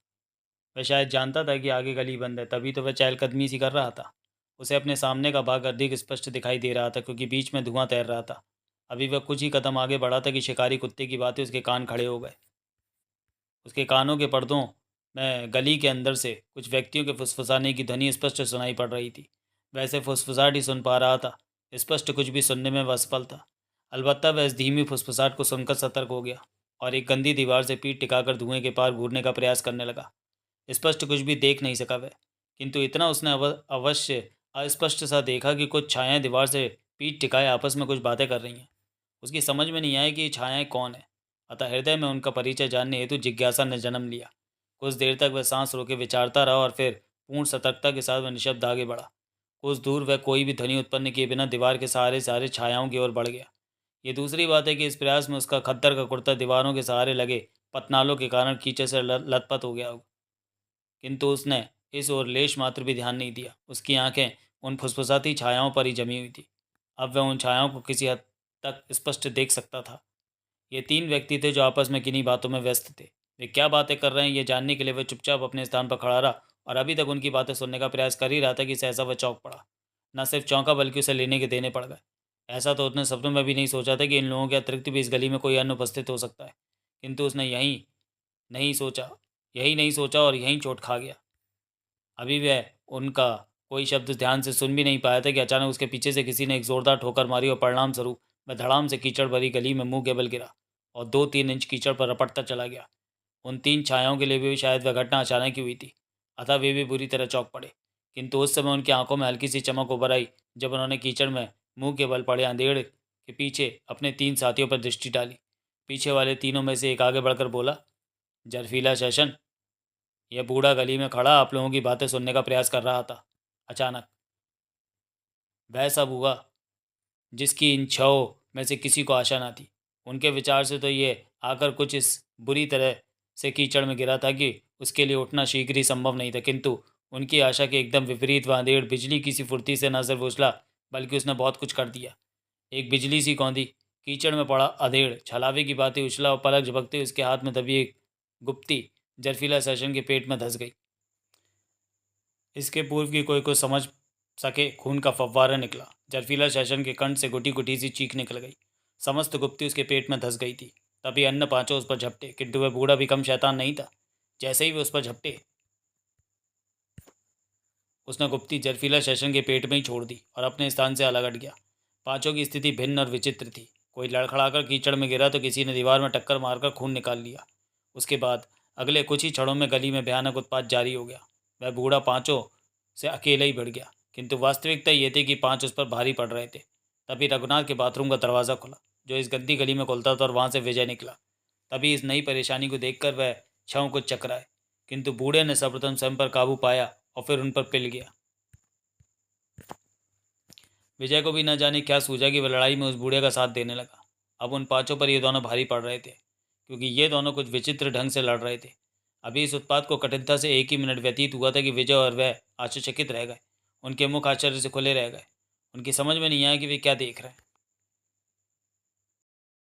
वह शायद जानता था कि आगे गली बंद है, तभी तो वह चहलकदमी सी कर रहा था। उसे अपने सामने का भाग अधिक स्पष्ट दिखाई दे रहा था, क्योंकि बीच में धुआं तैर रहा था। अभी वह कुछ ही कदम आगे बढ़ा था कि शिकारी कुत्ते की बातें उसके कान खड़े हो गए। उसके कानों के पर्दों में गली के अंदर से कुछ व्यक्तियों के फुसफुसाने की ध्वनि स्पष्ट सुनाई पड़ रही थी। वैसे फुसफुसाहट ही सुन पा रहा था, स्पष्ट कुछ भी सुनने में वह असफल था। अलबत्ता वह इस धीमी फुसफुसाहट को सुनकर सतर्क हो गया और एक गंदी दीवार से पीठ टिकाकर धुएं के पार घूरने का प्रयास करने लगा। स्पष्ट कुछ भी देख नहीं सका वह, किंतु इतना उसने अवश्य अस्पष्ट सा देखा कि कुछ छायाएं दीवार से पीठ टिकाए आपस में कुछ बातें कर रही हैं। उसकी समझ में नहीं आया कि ये छायाएं कौन है, अतः हृदय में उनका परिचय जानने हेतु जिज्ञासा ने जन्म लिया। कुछ देर तक वह सांस रोके विचारता रहा और फिर पूर्ण सतर्कता के साथ वह निशब्द आगे बढ़ा। कुछ दूर वह कोई भी ध्वनि उत्पन्न किए बिना दीवार के सहारे सहारे छायाओं की ओर बढ़ गया। ये दूसरी बात है कि इस प्रयास में उसका खद्दर का कुर्ता दीवारों के सहारे लगे पतनालों के कारण कीचड़ से लथपथ हो गया, किंतु उसने इस ओर लेश मात्र भी ध्यान नहीं दिया। उसकी आंखें उन फुसफुसाती छायाओं पर ही जमी हुई थी। अब वह उन छायाओं को किसी हद तक स्पष्ट देख सकता था। ये 3 व्यक्ति थे जो आपस में किन्हीं बातों में व्यस्त थे। वे क्या बातें कर रहे हैं ये जानने के लिए वह चुपचाप अपने स्थान पर खड़ा रहा और अभी तक उनकी बातें सुनने का प्रयास कर ही रहा था कि सहसा वह चौंक पड़ा। न सिर्फ चौंका, बल्कि उसे लेने के देने पड़ गए। ऐसा तो उसने सपनों में भी नहीं सोचा था कि इन लोगों के अतिरिक्त भी इस गली में कोई अन्य उपस्थित हो सकता है। किंतु उसने यही नहीं सोचा और यहीं चोट खा गया। अभी वह उनका कोई शब्द ध्यान से सुन भी नहीं पाया था कि अचानक उसके पीछे से किसी ने एक जोरदार ठोकर मारी और परिणाम स्वरूप वह धड़ाम से कीचड़ भरी गली में मुंह के बल गिरा और 2-3 इंच कीचड़ पर रपटता चला गया। उन 3 छायाओं के लिए भी शायद वह घटना अचानक ही हुई थी, अतः वे भी बुरी तरह चौंक पड़े। किंतु उस समय उनकी आंखों में हल्की सी चमक उभर आई जब उन्होंने कीचड़ में मुंह के बल पड़े अंधेड़ के पीछे अपने 3 साथियों पर दृष्टि डाली। पीछे वाले तीनों में से एक आगे बढ़कर बोला, जरफीला सेशन, यह बूढ़ा गली में खड़ा आप लोगों की बातें सुनने का प्रयास कर रहा था। अचानक वह सब हुआ जिसकी इन 6 में से किसी को आशा न थी। उनके विचार से तो ये आकर कुछ इस बुरी तरह से कीचड़ में गिरा था कि उसके लिए उठना शीघ्र ही संभव नहीं था, किंतु उनकी आशा के एकदम विपरीत वह अंधेड़ बिजली की सी फुर्ती से न सिर्फ उछला, बल्कि उसने बहुत कुछ कर दिया। एक बिजली सी कौंधी कीचड़ में पड़ा अधेड़ छलावे की बातें उछला और पलक झपकते उसके हाथ में दबी एक गुप्ती जरफीला सेशन के पेट में धंस गई। इसके पूर्व की कोई कुछ समझ सके खून का फव्वारा निकला। जरफीला सेशन के कंठ से गुटी गुटी सी चीख निकल गई। समस्त गुप्ती उसके पेट में धंस गई थी। तभी अन्य 5 उस पर झपटे, किंतु वह बूढ़ा भी कम शैतान नहीं था। जैसे ही वे उस पर झपटे, उसने गुप्ती जरफीला सेशन के पेट में ही छोड़ दी और अपने स्थान से अलग हट गया। 5 की स्थिति भिन्न और विचित्र थी। कोई लड़खड़ाकर कीचड़ में गिरा तो किसी ने दीवार में टक्कर मारकर खून निकाल लिया। उसके बाद अगले कुछ ही क्षणों में गली में भयानक उत्पात जारी हो गया। वह बूढ़ा 5 से अकेले ही भिड़ गया, किंतु वास्तविकता ये थी कि 5 उस पर भारी पड़ रहे थे। तभी रघुनाथ के बाथरूम का दरवाज़ा खुला, जो इस गंदी गली में खुलता था, और वहाँ से विजय निकला। तभी इस नई परेशानी को देखकर वह 6 को चकराए, किंतु बूढ़े ने सर्वप्रथम स्वयं पर काबू पाया और फिर उन पर पिल गया। विजय को भी न जाने क्या सूझा कि वह लड़ाई में उस बूढ़े का साथ देने लगा। अब उन 5 पर ये दोनों भारी पड़ रहे थे, क्योंकि ये दोनों कुछ विचित्र ढंग से लड़ रहे थे। अभी इस उत्पात को कठिनता से 1 ही मिनट व्यतीत हुआ था कि विजय और वह आश्चर्यचकित रह गए। उनके मुख आश्चर्य से खुले रह गए। उनकी समझ में नहीं आया कि वे क्या देख रहे हैं।